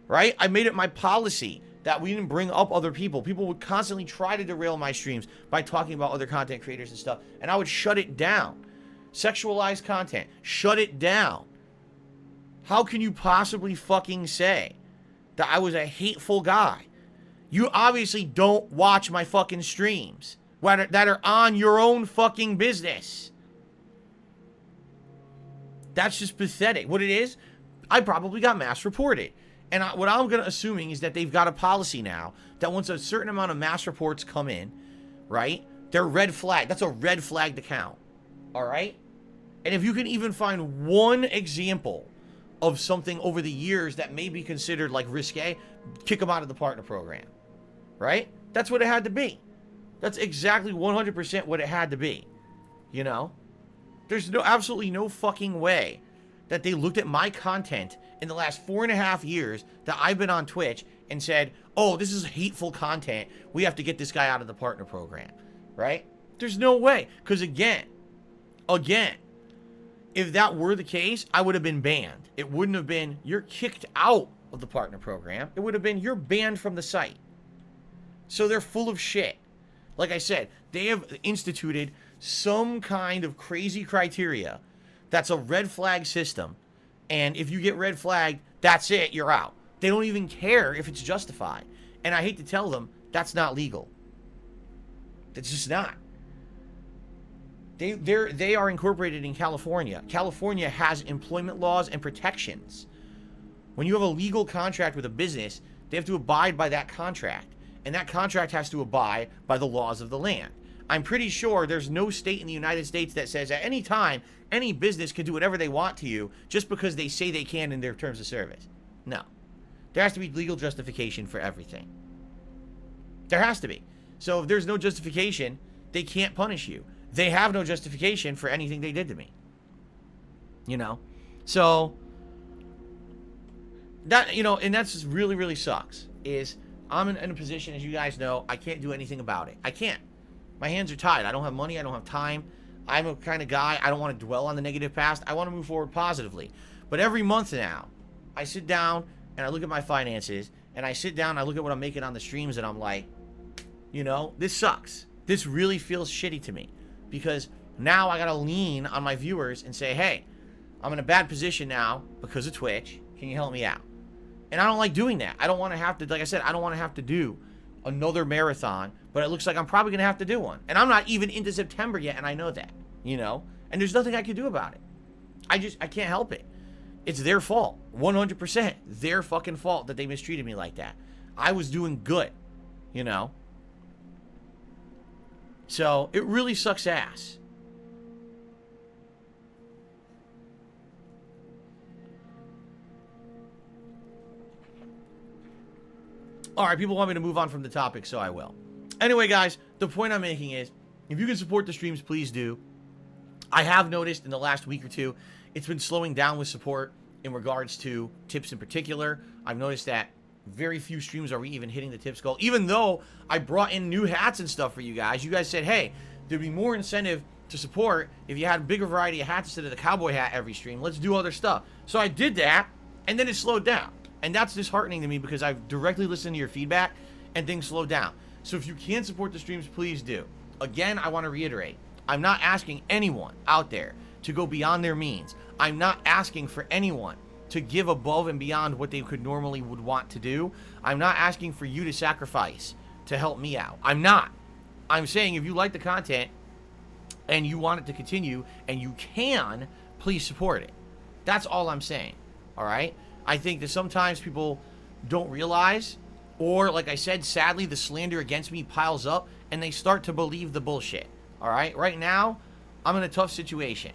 right? I made it my policy that we didn't bring up other people. People would constantly try to derail my streams by talking about other content creators and stuff, and I would shut it down. Sexualized content, shut it down. How can you possibly fucking say that I was a hateful guy? You obviously don't watch my fucking streams that are on your own fucking business. That's just pathetic. What it is, I probably got mass reported. And what I'm going to assuming is that they've got a policy now that once a certain amount of mass reports come in, right, they're red flagged. That's a red flagged account. All right? And if you can even find one example of something over the years that may be considered like risque, kick them out of the partner program. Right? That's what it had to be. That's exactly 100% what it had to be. You know? There's absolutely no fucking way that they looked at my content in the last 4.5 years that I've been on Twitch and said, oh, this is hateful content. We have to get this guy out of the partner program. Right? There's no way. Because again, if that were the case, I would have been banned. It wouldn't have been, you're kicked out of the partner program. It would have been, you're banned from the site. So they're full of shit. Like I said, they have instituted some kind of crazy criteria that's a red flag system. And if you get red flagged, that's it, you're out. They don't even care if it's justified. And I hate to tell them, that's not legal. It's just not. They are incorporated in California. California has employment laws and protections. When you have a legal contract with a business, they have to abide by that contract. And that contract has to abide by the laws of the land. I'm pretty sure there's no state in the United States that says at any time, any business can do whatever they want to you just because they say they can in their terms of service. No. There has to be legal justification for everything. There has to be. So if there's no justification, they can't punish you. They have no justification for anything they did to me. You know? So, that, you know, and that's just really, really sucks. Is I'm in a position, as you guys know, I can't do anything about it. I can't. My hands are tied. I don't have money. I don't have time. I'm a kind of guy, I don't want to dwell on the negative past. I want to move forward positively. But every month now, I sit down and I look at my finances, and I sit down and I look at what I'm making on the streams, and I'm like, you know, this sucks. This really feels shitty to me, because now I got to lean on my viewers and say, hey, I'm in a bad position now because of Twitch. Can you help me out? And I don't like doing that. I don't want to have to, like I said, I don't want to have to do another marathon, but it looks like I'm probably going to have to do one. And I'm not even into September yet, and I know that, you know? And there's nothing I can do about it. I can't help it. It's their fault. 100%. Their fucking fault that they mistreated me like that. I was doing good, you know? So, it really sucks ass. Alright, people want me to move on from the topic, so I will. Anyway, guys, the point I'm making is, if you can support the streams, please do. I have noticed in the last week or two, it's been slowing down with support in regards to tips in particular. I've noticed that very few streams are we even hitting the tips goal. Even though I brought in new hats and stuff for you guys. You guys said, hey, there'd be more incentive to support if you had a bigger variety of hats instead of the cowboy hat every stream. Let's do other stuff. So I did that, and then it slowed down. And that's disheartening to me because I've directly listened to your feedback and things slowed down. So if you can support the streams, please do. Again, I want to reiterate, I'm not asking anyone out there to go beyond their means. I'm not asking for anyone to give above and beyond what they could normally would want to do. I'm not asking for you to sacrifice to help me out. I'm not. I'm saying if you like the content and you want it to continue and you can, please support it. That's all I'm saying. All right? I think that sometimes people don't realize, or like I said, sadly, the slander against me piles up and they start to believe the bullshit. All right? Right now, I'm in a tough situation.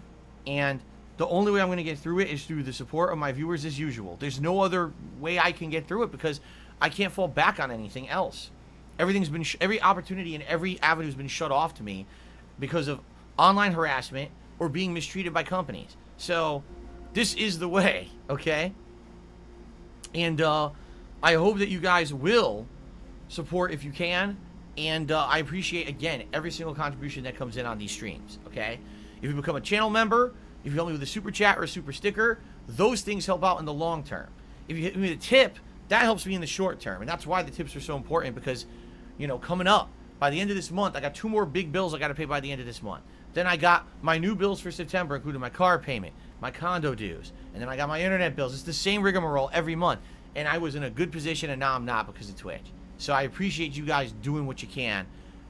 And the only way I'm going to get through it is through the support of my viewers as usual. There's no other way I can get through it because I can't fall back on anything else. Everything's been, every opportunity and every avenue has been shut off to me because of online harassment or being mistreated by companies. So, this is the way, okay? And I hope that you guys will support if you can. And I appreciate, again, every single contribution that comes in on these streams, okay? If you become a channel member, if you help me with a super chat or a super sticker, those things help out in the long term. If you hit me with a tip, that helps me in the short term. And that's why the tips are so important because, you know, coming up, by the end of this month, I got 2 more big bills I got to pay by the end of this month. Then I got my new bills for September, including my car payment, my condo dues, and then I got my internet bills. It's the same rigmarole every month. And I was in a good position, and now I'm not because of Twitch. So I appreciate you guys doing what you can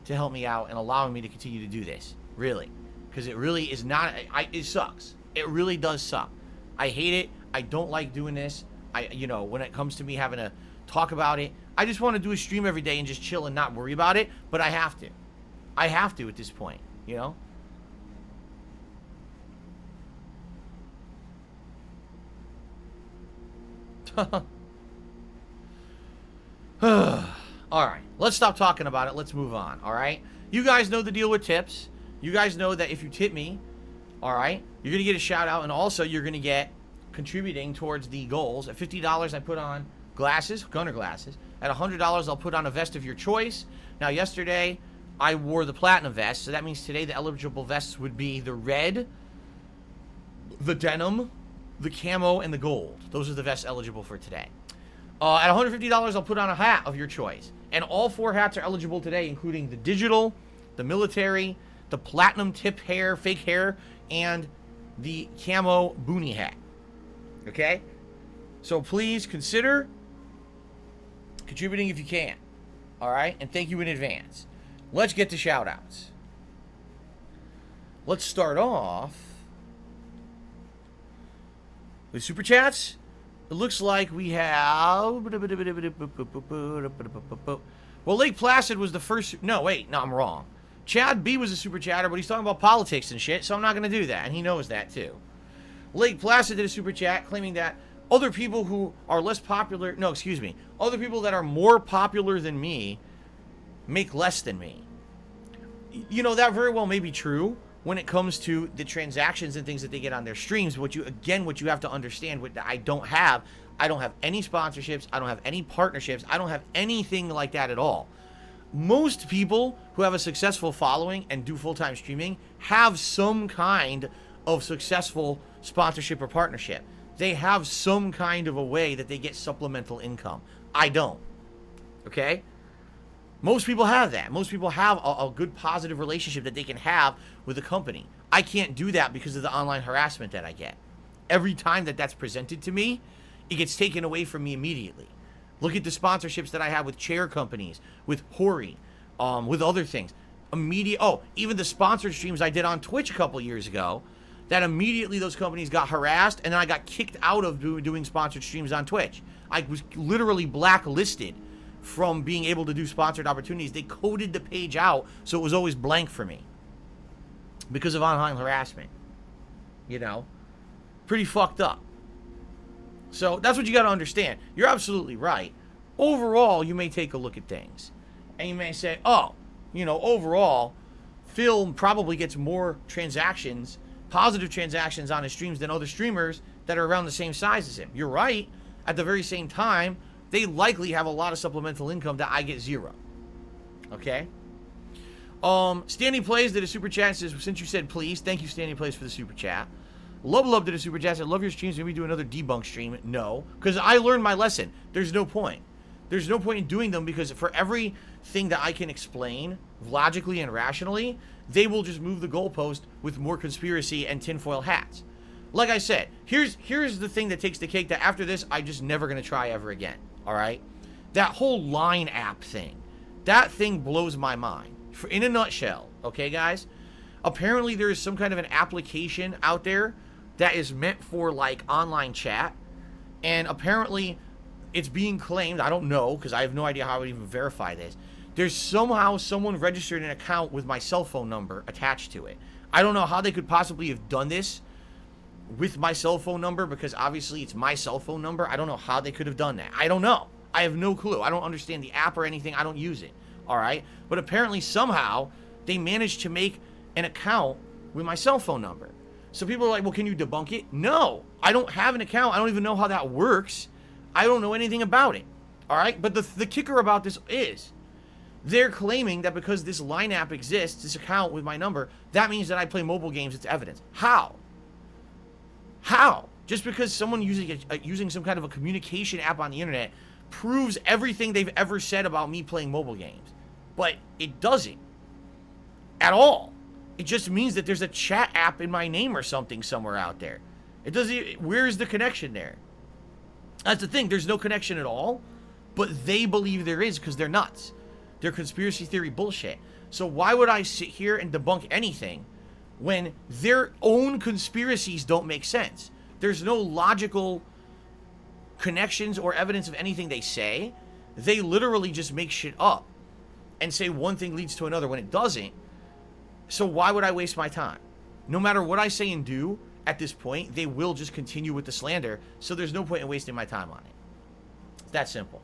to help me out and allowing me to continue to do this. Really. Because it really is not... it sucks. It really does suck. I hate it. I don't like doing this. You know, when it comes to me having to talk about it, I just want to do a stream every day and just chill and not worry about it. But I have to. I have to at this point, you know? Alright, let's stop talking about it. Let's move on, alright? You guys know the deal with tips. You guys know that if you tip me, alright, you're going to get a shout out, and also you're going to get contributing towards the goals. At $50, I put on glasses, gunner glasses. At $100, I'll put on a vest of your choice. Now, yesterday, I wore the platinum vest, so that means today the eligible vests would be the red, the denim, the camo, and the gold. Those are the vests eligible for today. At $150, I'll put on a hat of your choice. And all 4 hats are eligible today, including the digital, the military, the platinum tip hair, fake hair, and the camo boonie hat. Okay? So please consider contributing if you can. Alright? And thank you in advance. Let's get to shout-outs. let's start off with super chats. It looks like we have... Well, Lake Placid was the first... No, wait. No, I'm wrong. Chad B was a super chatter, but he's talking about politics and shit, so I'm not going to do that, and he knows that, too. Lake Placid did a super chat claiming that other people who are less popular... No, excuse me. Other people that are more popular than me make less than me. You know, that very well may be true when it comes to the transactions and things that they get on their streams. What you have to understand, what I don't have any sponsorships, I don't have any partnerships, I don't have anything like that at all. Most people who have a successful following and do full-time streaming have some kind of successful sponsorship or partnership. They have some kind of a way that they get supplemental income. I don't. Okay? Most people have that. Most people have a good positive relationship that they can have with a company. I can't do that because of the online harassment that I get. Every time that that's presented to me, it gets taken away from me immediately. Look at the sponsorships that I have with chair companies, with Hori, with other things. Even the sponsored streams I did on Twitch a couple years ago, that immediately those companies got harassed, and then I got kicked out of doing sponsored streams on Twitch. I was literally blacklisted from being able to do sponsored opportunities. They coded the page out so it was always blank for me because of online harassment. You know, pretty fucked up. So that's what you got to understand. You're absolutely right. Overall, you may take a look at things and you may say, oh, you know, overall, Phil probably gets more transactions, positive transactions on his streams than other streamers that are around the same size as him. You're right. At the very same time, they likely have a lot of supplemental income that I get zero. Okay? Standing Plays did a super chat and says, since you said please, thank you, Standing Plays, for the super chat. Love did a super chat. I love your streams. Maybe do another debunk stream. No, because I learned my lesson. There's no point. There's no point in doing them because for everything that I can explain logically and rationally, they will just move the goalpost with more conspiracy and tinfoil hats. Like I said, here's the thing that takes the cake that after this, I'm just never going to try ever again. All right? That whole Line app thing, that thing blows my mind. In a nutshell, okay, guys? Apparently, there is some kind of an application out there that is meant for, like, online chat. And apparently, it's being claimed, I don't know, because I have no idea how I would even verify this. There's somehow someone registered an account with my cell phone number attached to it. I don't know how they could possibly have done this with my cell phone number, because obviously it's my cell phone number. I don't know how they could have done that. I don't know. I have no clue. I don't understand the app or anything. I don't use it. All right? But apparently somehow they managed to make an account with my cell phone number. So people are like, well, can you debunk it? No. I don't have an account. I don't even know how that works. I don't know anything about it. All right? But the kicker about this is they're claiming that because this Line app exists, this account with my number, that means that I play mobile games. It's evidence. How? How? Just because someone using some kind of a communication app on the internet proves everything they've ever said about me playing mobile games. But it doesn't. At all. It just means that there's a chat app in my name or something somewhere out there. It doesn't. Where's the connection there? That's the thing. There's no connection at all. But they believe there is because they're nuts. They're conspiracy theory bullshit. So why would I sit here and debunk anything when their own conspiracies don't make sense? There's no logical connections or evidence of anything they say. They literally just make shit up and say one thing leads to another when it doesn't. So why would I waste my time? No matter what I say and do, at this point, they will just continue with the slander, so there's no point in wasting my time on it. It's that simple.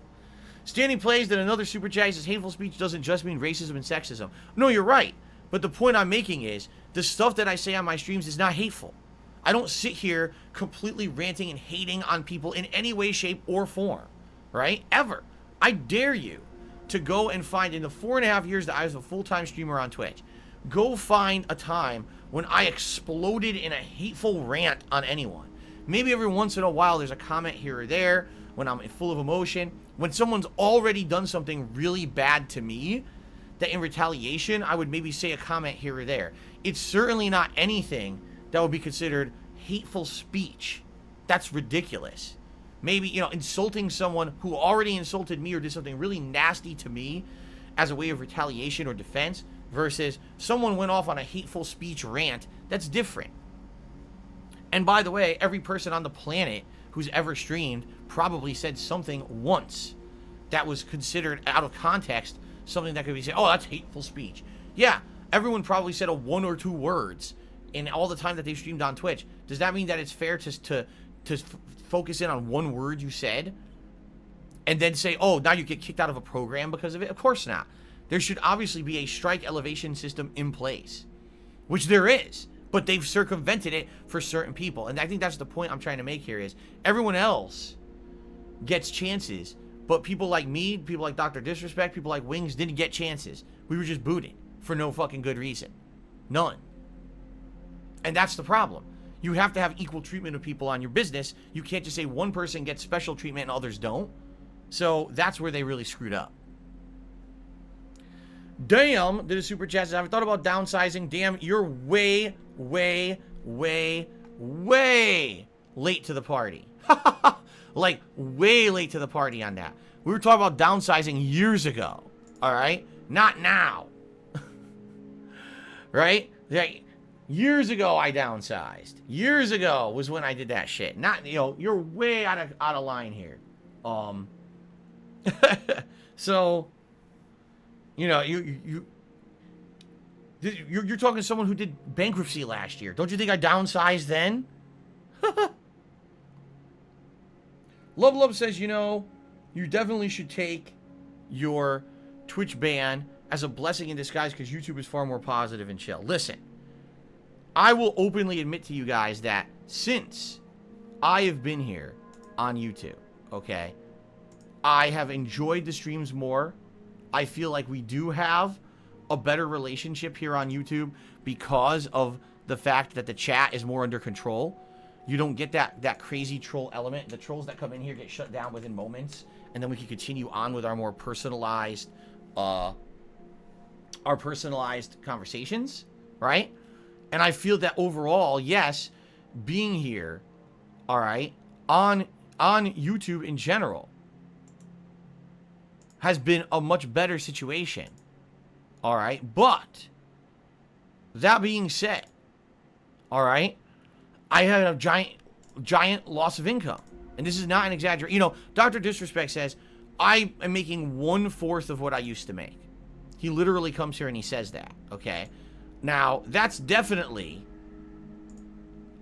Standing Plays that another super chat says hateful speech doesn't just mean racism and sexism. No, you're right. But the point I'm making is the stuff that I say on my streams is not hateful. I don't sit here completely ranting and hating on people in any way, shape, or form. Right? Ever. I dare you to go and find, in the 4.5 years that I was a full-time streamer on Twitch, go find a time when I exploded in a hateful rant on anyone. Maybe every once in a while there's a comment here or there when I'm full of emotion. When someone's already done something really bad to me, that in retaliation I would maybe say a comment here or there. It's certainly not anything that would be considered hateful speech. That's ridiculous. Maybe, you know, insulting someone who already insulted me or did something really nasty to me as a way of retaliation or defense, versus someone went off on a hateful speech rant. That's different. And by the way, every person on the planet who's ever streamed probably said something once that was considered out of context, something that could be said, oh, that's hateful speech. Yeah, everyone probably said a 1 or 2 words in all the time that they streamed on Twitch. Does that mean that it's fair to focus in on 1 word you said and then say, oh, now you get kicked out of a program because of it? Of course not. There should obviously be a strike elevation system in place, which there is, but they've circumvented it for certain people. And I think that's the point I'm trying to make here is everyone else gets chances, but people like me, people like Dr. Disrespect, people like Wings didn't get chances. We were just booted for no fucking good reason. None. And that's the problem. You have to have equal treatment of people on your business. You can't just say one person gets special treatment and others don't. So that's where they really screwed up. Damn, did a super chat says, I've thought about downsizing. Damn, you're way late to the party. Like, way late to the party on that. We were talking about downsizing years ago. All right? Not now. Right? Like, years ago, I downsized. Years ago was when I did that shit. Not, you know, you're way out of line here. So, you know, you're talking to someone who did bankruptcy last year. Don't you think I downsized then? Love says, you know, you definitely should take your Twitch ban as a blessing in disguise because YouTube is far more positive and chill. Listen, I will openly admit to you guys that since I have been here on YouTube, okay, I have enjoyed the streams more. I feel like we do have a better relationship here on YouTube because of the fact that the chat is more under control. You don't get that crazy troll element. The trolls that come in here get shut down within moments, and then we can continue on with our more personalized, conversations, right? And I feel that overall, yes, being here, all right, on YouTube in general, has been a much better situation, all right? But that being said, all right, I had a giant loss of income. And this is not an exaggeration. You know, Dr. Disrespect says, I am making 1/4 of what I used to make. He literally comes here and he says that, okay? Now, that's definitely,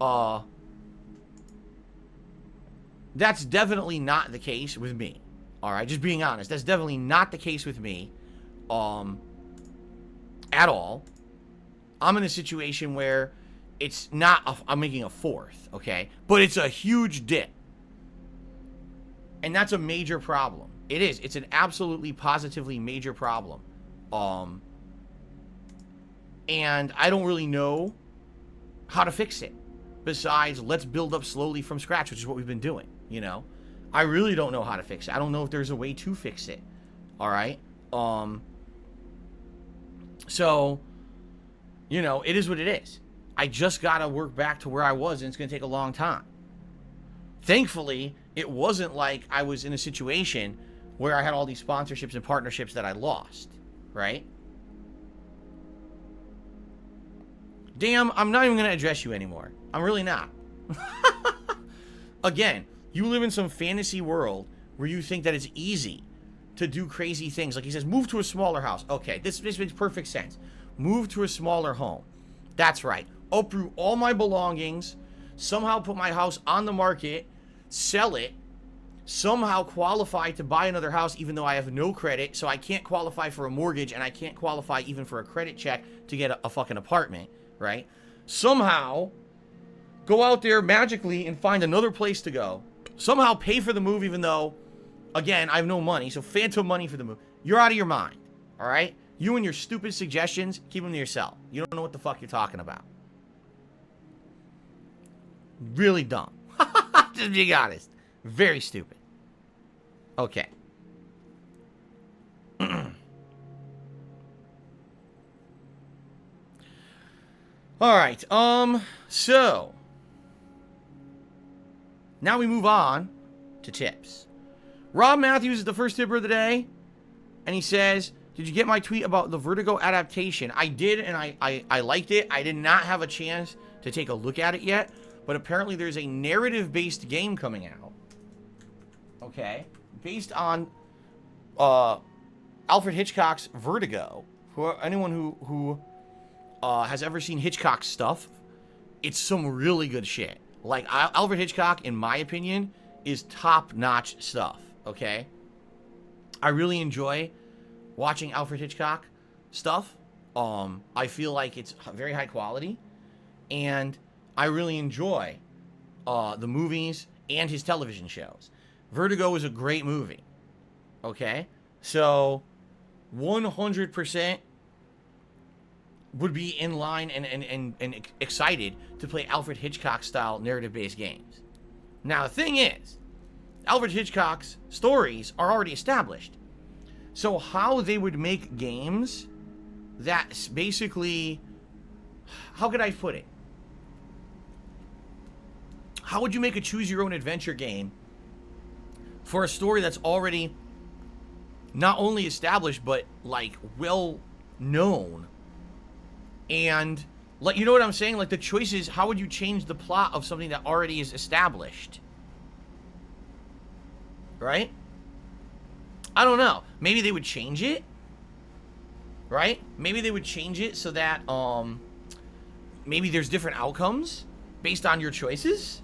not the case with me. All right, just being honest. That's definitely not the case with me, at all. I'm in a situation where it's not, I'm making 1/4, okay? But it's a huge dip. And that's a major problem. It is. It's an absolutely positively major problem. And I don't really know how to fix it. Besides, let's build up slowly from scratch, which is what we've been doing, you know? I really don't know how to fix it. I don't know if there's a way to fix it. All right? So, you know, it is what it is. I just got to work back to where I was, and it's going to take a long time. Thankfully, it wasn't like I was in a situation where I had all these sponsorships and partnerships that I lost, right? Damn, I'm not even going to address you anymore. I'm really not. Again, you live in some fantasy world where you think that it's easy to do crazy things. Like he says, move to a smaller house. Okay, this makes perfect sense. Move to a smaller home. That's right. Uproot all my belongings, somehow put my house on the market, sell it, somehow qualify to buy another house even though I have no credit, so I can't qualify for a mortgage and I can't qualify even for a credit check to get a fucking apartment, right? Somehow go out there magically and find another place to go. Somehow pay for the move even though, again, I have no money, so phantom money for the move. You're out of your mind, all right? You and your stupid suggestions, keep them to yourself. You don't know what the fuck you're talking about. Really dumb. Just being honest. Very stupid. Okay. All right. So now we move on to tips. Rob Matthews is the first tipper of the day, and he says, Did you get my tweet about the Vertigo adaptation? I did, and I liked it. I did not have a chance to take a look at it yet, but apparently there's a narrative-based game coming out. Okay? Based on Alfred Hitchcock's Vertigo. Anyone who has ever seen Hitchcock's stuff, it's some really good shit. Like, Alfred Hitchcock, in my opinion, is top-notch stuff, okay? I really enjoy watching Alfred Hitchcock stuff. I feel like it's very high quality, and I really enjoy the movies and his television shows. Vertigo is a great movie, okay? So, 100% would be in line and excited to play Alfred Hitchcock-style narrative-based games. Now, the thing is, Alfred Hitchcock's stories are already established. So how they would make games that's basically... How could I put it? How would you make a choose-your-own-adventure game for a story that's already not only established, but, like, well-known? And, like, you know what I'm saying? Like, the choices, how would you change the plot of something that already is established? Right? I don't know. Maybe they would change it. Right? Maybe they would change it so that, maybe there's different outcomes based on your choices.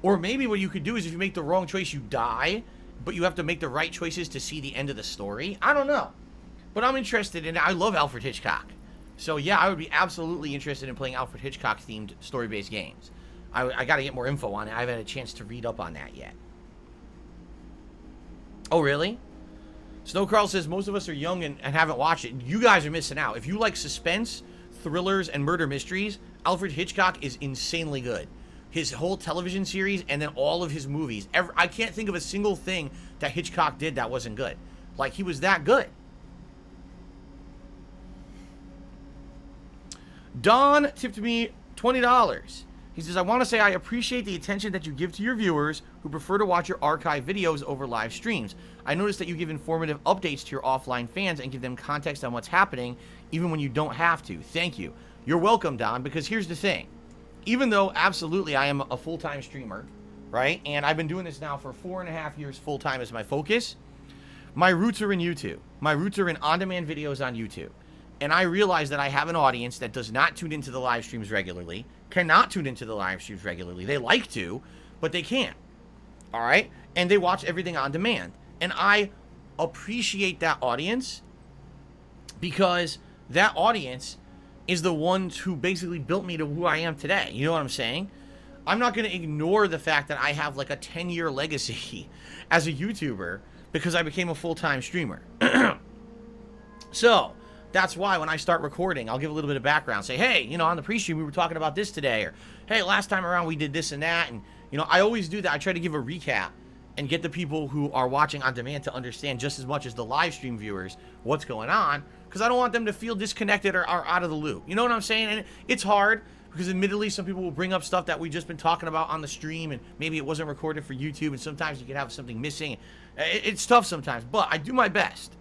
Or maybe what you could do is if you make the wrong choice, you die, but you have to make the right choices to see the end of the story. I don't know. But I'm interested in it. I love Alfred Hitchcock. So, yeah, I would be absolutely interested in playing Alfred Hitchcock-themed story-based games. I got to get more info on it. I haven't had a chance to read up on that yet. Oh, really? Snowcrawl says, most of us are young and haven't watched it. You guys are missing out. If you like suspense, thrillers, and murder mysteries, Alfred Hitchcock is insanely good. His whole television series and then all of his movies. I can't think of a single thing that Hitchcock did that wasn't good. Like, he was that good. Don tipped me $20. He says, I want to say I appreciate the attention that you give to your viewers who prefer to watch your archive videos over live streams. I noticed that you give informative updates to your offline fans and give them context on what's happening, even when you don't have to. Thank you. You're welcome, Don, because here's the thing. Even though, absolutely, I am a full-time streamer, right? And I've been doing this now for 4.5 years full-time as my focus. My roots are in YouTube. My roots are in on-demand videos on YouTube. And I realize that I have an audience that does not tune into the live streams regularly, cannot tune into the live streams regularly. They like to, but they can't. All right? And they watch everything on demand. And I appreciate that audience because that audience is the ones who basically built me to who I am today. You know what I'm saying? I'm not going to ignore the fact that I have like a 10-year legacy as a YouTuber because I became a full-time streamer. So, that's why when I start recording, I'll give a little bit of background. Say, hey, you know, on the pre-stream, we were talking about this today. Or, hey, last time around, we did this and that. And, you know, I always do that. I try to give a recap and get the people who are watching on demand to understand just as much as the live stream viewers what's going on. Because I don't want them to feel disconnected or out of the loop. You know what I'm saying? And it's hard because admittedly, some people will bring up stuff that we've just been talking about on the stream. And maybe it wasn't recorded for YouTube. And sometimes you can have something missing. It's tough sometimes. But I do my best.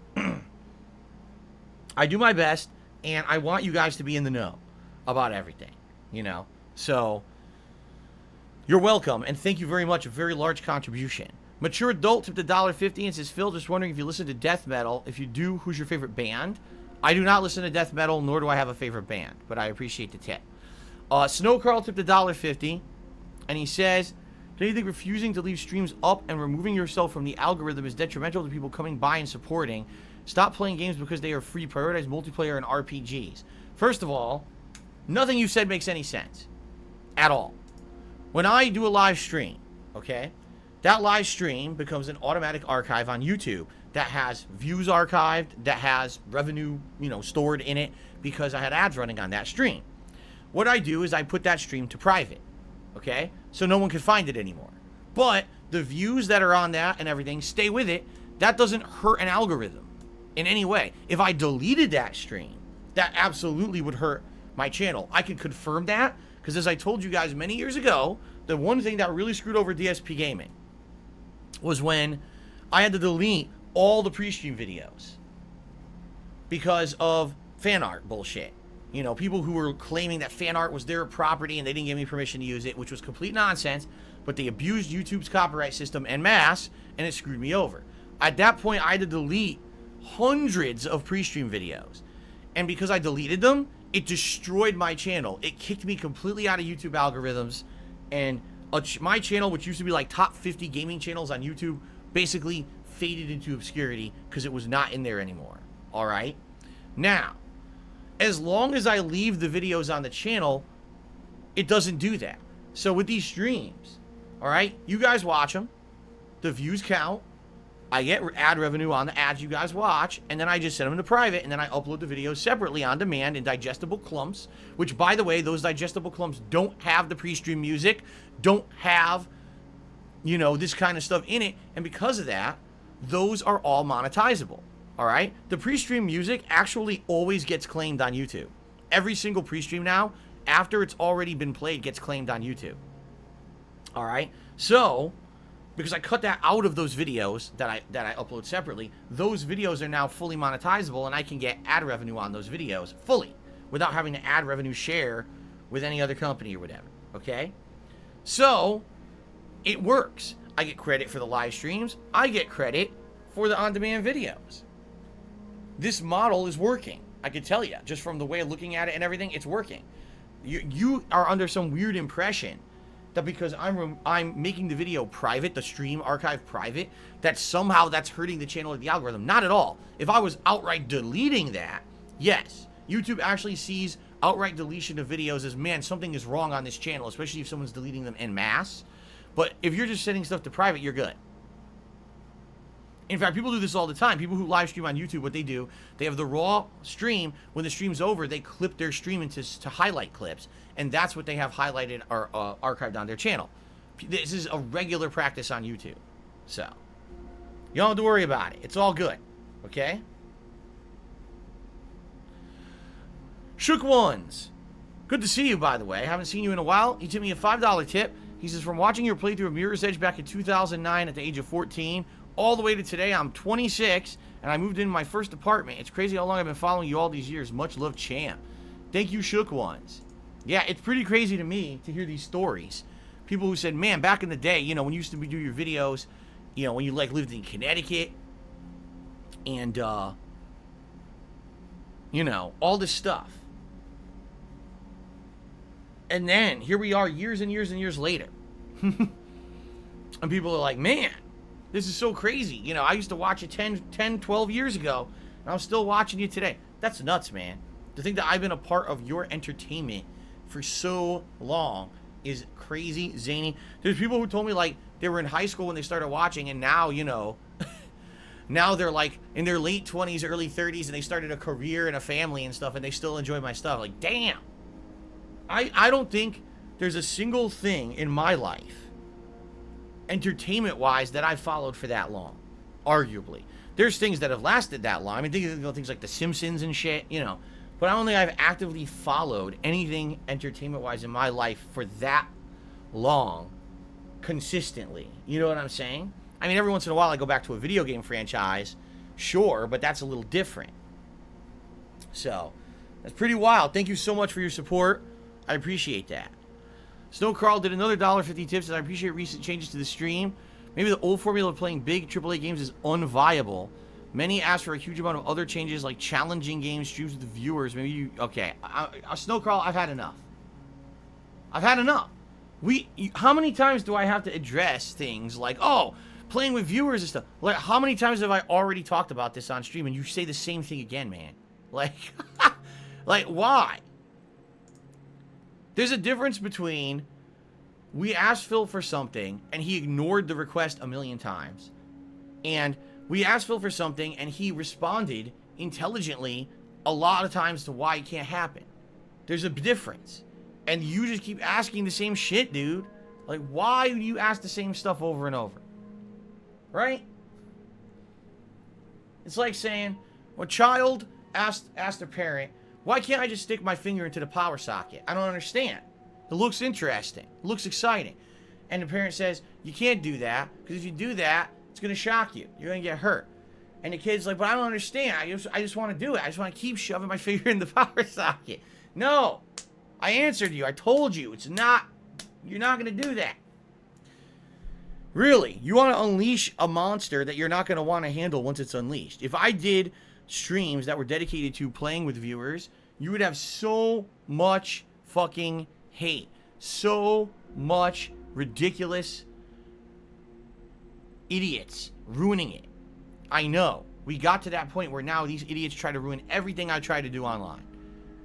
I do my best, and I want you guys to be in the know about everything, you know? So, you're welcome, and thank you very much. A very large contribution. Mature Adult tipped $1.50 and says, Phil, just wondering if you listen to death metal. If you do, who's your favorite band? I do not listen to death metal, nor do I have a favorite band, but I appreciate the tip. Snowcrawl tipped $1.50, and he says, do you think refusing to leave streams up and removing yourself from the algorithm is detrimental to people coming by and supporting? Stop playing games because they are free. Prioritize multiplayer and RPGs. First of all, nothing you said makes any sense. At all. When I do a live stream, okay, that live stream becomes an automatic archive on YouTube that has views archived, that has revenue, you know, stored in it because I had ads running on that stream. What I do is I put that stream to private, okay, so no one can find it anymore. But the views that are on that and everything stay with it. That doesn't hurt an algorithm in any way. If I deleted that stream, that absolutely would hurt my channel. I can confirm that because as I told you guys many years ago, the one thing that really screwed over DSPGaming was when I had to delete all the pre-stream videos. because of fan art bullshit. You know, people who were claiming that fan art was their property and they didn't give me permission to use it, which was complete nonsense, but they abused YouTube's copyright system en masse, and it screwed me over. At that point, I had to delete hundreds of pre-stream videos. And because I deleted them, it destroyed my channel. It kicked me completely out of YouTube algorithms, and my channel, which used to be like top 50 gaming channels on YouTube, basically faded into obscurity because it was not in there anymore. All right? Now, as long as I leave the videos on the channel, it doesn't do that. So with these streams, all right, you guys watch them, the views count, I get ad revenue on the ads you guys watch, and then I just send them to private, and then I upload the videos separately on demand in digestible clumps, which, by the way, those digestible clumps don't have the pre-stream music, don't have, you know, this kind of stuff in it, and because of that, those are all monetizable. All right, the pre-stream music actually always gets claimed on YouTube. Every single pre-stream now, after it's already been played, gets claimed on YouTube. All right, so because I cut that out of those videos that I upload separately, those videos are now fully monetizable, and I can get ad revenue on those videos fully without having to ad revenue share with any other company or whatever. Okay, so it works. I get credit for the live streams. I get credit for the on-demand videos. This model is working. I can tell you, just from the way of looking at it and everything, it's working. You are under some weird impression that because I'm making the video private, the stream archive private, that somehow that's hurting the channel or the algorithm. Not at all. If I was outright deleting that, yes, YouTube actually sees outright deletion of videos as, man, something is wrong on this channel, especially if someone's deleting them en masse. But if you're just setting stuff to private, you're good. In fact, people do this all the time. People who live stream on YouTube, what they do, they have the raw stream. When the stream's over, they clip their stream into highlight clips, and that's what they have highlighted or archived on their channel. This is a regular practice on YouTube. So, you don't have to worry about it. It's all good. Okay? Shook Ones. Good to see you, by the way. I haven't seen you in a while. He tipped me a $5 tip. He says, from watching your playthrough of Mirror's Edge back in 2009 at the age of 14, all the way to today, I'm 26, and I moved into my first apartment. It's crazy how long I've been following you all these years. Much love, champ. Thank you, Shook Ones. Yeah, it's pretty crazy to me to hear these stories. People who said, man, back in the day, you know, when you used to do your videos, you know, when you, like, lived in Connecticut, and, you know, all this stuff. And then, here we are years and years and years later. And people are like, man, this is so crazy. You know, I used to watch it 10, 12 years ago, and I'm still watching you today. That's nuts, man. To think that I've been a part of your entertainment for so long is crazy, zany. There's people who told me, like, they were in high school when they started watching, and now, you know, now they're, like, in their late 20s, early 30s, and they started a career and a family and stuff, and they still enjoy my stuff. Like, damn. I don't think there's a single thing in my life, entertainment-wise, that I've followed for that long, arguably. There's things that have lasted that long. I mean, think of things like The Simpsons and shit, you know. But I don't think I've actively followed anything entertainment-wise in my life for that long, consistently. You know what I'm saying? I mean, every once in a while I go back to a video game franchise, sure, but that's a little different. So, that's pretty wild. Thank you so much for your support. I appreciate that. Snow Carl did another $1.50 tip, says, I appreciate recent changes to the stream. Maybe the old formula of playing big AAA games is unviable. Many ask for a huge amount of other changes like challenging games, streams with the viewers. Maybe you... Okay. Snow Carl, I've had enough. I've had enough. How many times do I have to address things like, oh, playing with viewers and stuff? Like, how many times have I already talked about this on stream and you say the same thing again, man? Like, like, why? There's a difference between we asked Phil for something and he ignored the request a million times, and we asked Phil for something and he responded intelligently a lot of times to why it can't happen. There's a difference. And you just keep asking the same shit, dude. Like, why do you ask the same stuff over and over? Right? It's like saying, a child asked their parent, why can't I just stick my finger into the power socket? I don't understand. It looks interesting. It looks exciting. And the parent says, you can't do that, because if you do that, it's going to shock you. You're going to get hurt. And the kid's like, but I don't understand. I just want to do it. I just want to keep shoving my finger in the power socket. No. I answered you. I told you. It's not. You're not going to do that. Really. You want to unleash a monster that you're not going to want to handle once it's unleashed. If I did streams that were dedicated to playing with viewers, you would have so much fucking hate. So much ridiculous idiots ruining it. I know. We got to that point where now these idiots try to ruin everything I try to do online.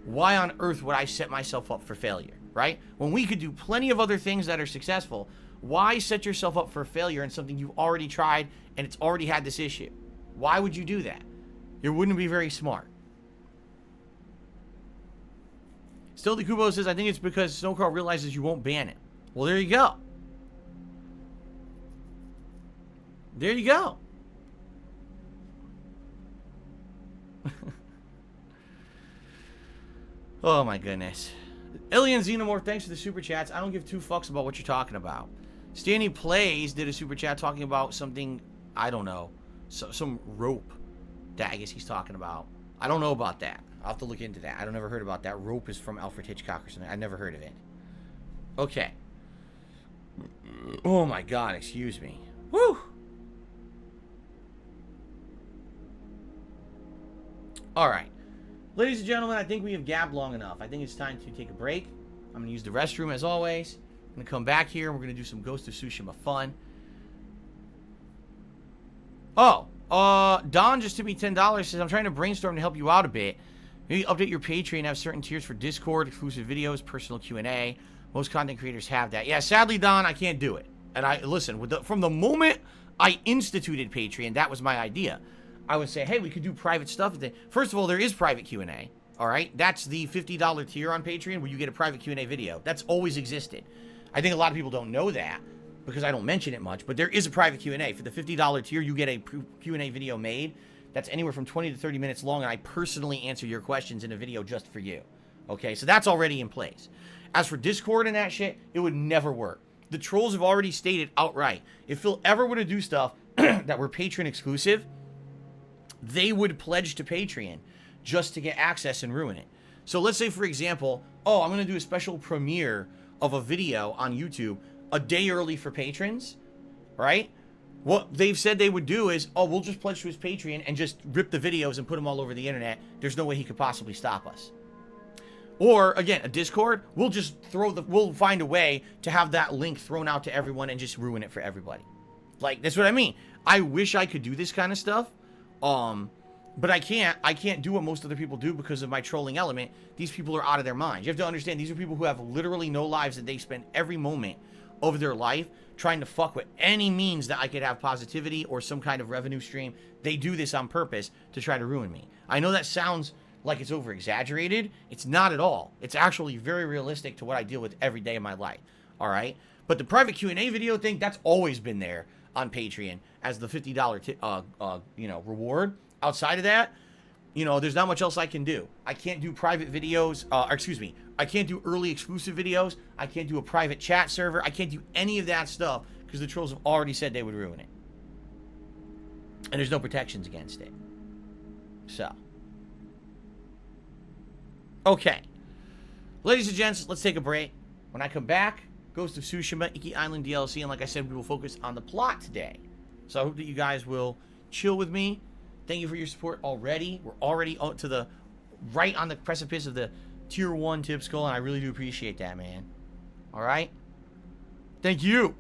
Why on earth would I set myself up for failure, right? When we could do plenty of other things that are successful, why set yourself up for failure in something you've already tried and it's already had this issue? Why would you do that? It wouldn't be very smart. Still, the Kubo says, I think it's because Snowcrawl realizes you won't ban it. Well, there you go. There you go. Oh my goodness. Alien Xenomorph, thanks for the super chats. I don't give two fucks about what you're talking about. Stanley Plays did a super chat talking about something, I don't know, some rope that I guess he's talking about. I don't know about that. I'll have to look into that. I don't ever heard about that. Rope is from Alfred Hitchcock or something. I never heard of it. Okay. Oh my god, excuse me. Woo! Alright. Ladies and gentlemen, I think we have gabbed long enough. I think it's time to take a break. I'm going to use the restroom as always. I'm going to come back here and we're going to do some Ghost of Tsushima fun. Oh, Don just tipped me $10. Says, I'm trying to brainstorm to help you out a bit. Maybe update your Patreon, have certain tiers for Discord, exclusive videos, personal Q&A. Most content creators have that. Yeah, sadly, Don, I can't do it. And listen, from the moment I instituted Patreon, that was my idea. I would say, hey, we could do private stuff. First of all, there is private Q&A. All right, that's the $50 tier on Patreon where you get a private Q&A video. That's always existed. I think a lot of people don't know that because I don't mention it much, but there is a private Q&A. For the $50 tier, you get a Q&A video made that's anywhere from 20 to 30 minutes long, and I personally answer your questions in a video just for you. Okay, so that's already in place. As for Discord and that shit, it would never work. The trolls have already stated outright, if Phil ever were to do stuff that were Patreon exclusive, they would pledge to Patreon just to get access and ruin it. So let's say, for example, oh, I'm going to do a special premiere of a video on YouTube a day early for patrons, right? What they've said they would do is, oh, we'll just pledge to his Patreon and just rip the videos and put them all over the internet. There's no way he could possibly stop us. Or, again, a Discord, we'll find a way to have that link thrown out to everyone and just ruin it for everybody. Like, that's what I mean. I wish I could do this kind of stuff. But I can't do what most other people do because of my trolling element. These people are out of their minds. You have to understand, these are people who have literally no lives, and they spend every moment of their life trying to fuck with any means that I could have positivity or some kind of revenue stream. They do this on purpose to try to ruin me. I know that sounds like it's over exaggerated. It's not at all. It's actually very realistic to what I deal with every day of my life. All right. But the private Q&A video thing, that's always been there on Patreon as the $50 reward. Outside of that, there's not much else I can do. I can't do private videos, I can't do early exclusive videos. I can't do a private chat server. I can't do any of that stuff because the trolls have already said they would ruin it. And there's no protections against it. So. Okay. Ladies and gents, let's take a break. When I come back, Ghost of Tsushima, Iki Island DLC, and like I said, we will focus on the plot today. So I hope that you guys will chill with me. Thank you for your support already. We're already to the right on the precipice of the Tier 1 Tip Skull, and I really do appreciate that, man. All right? Thank you.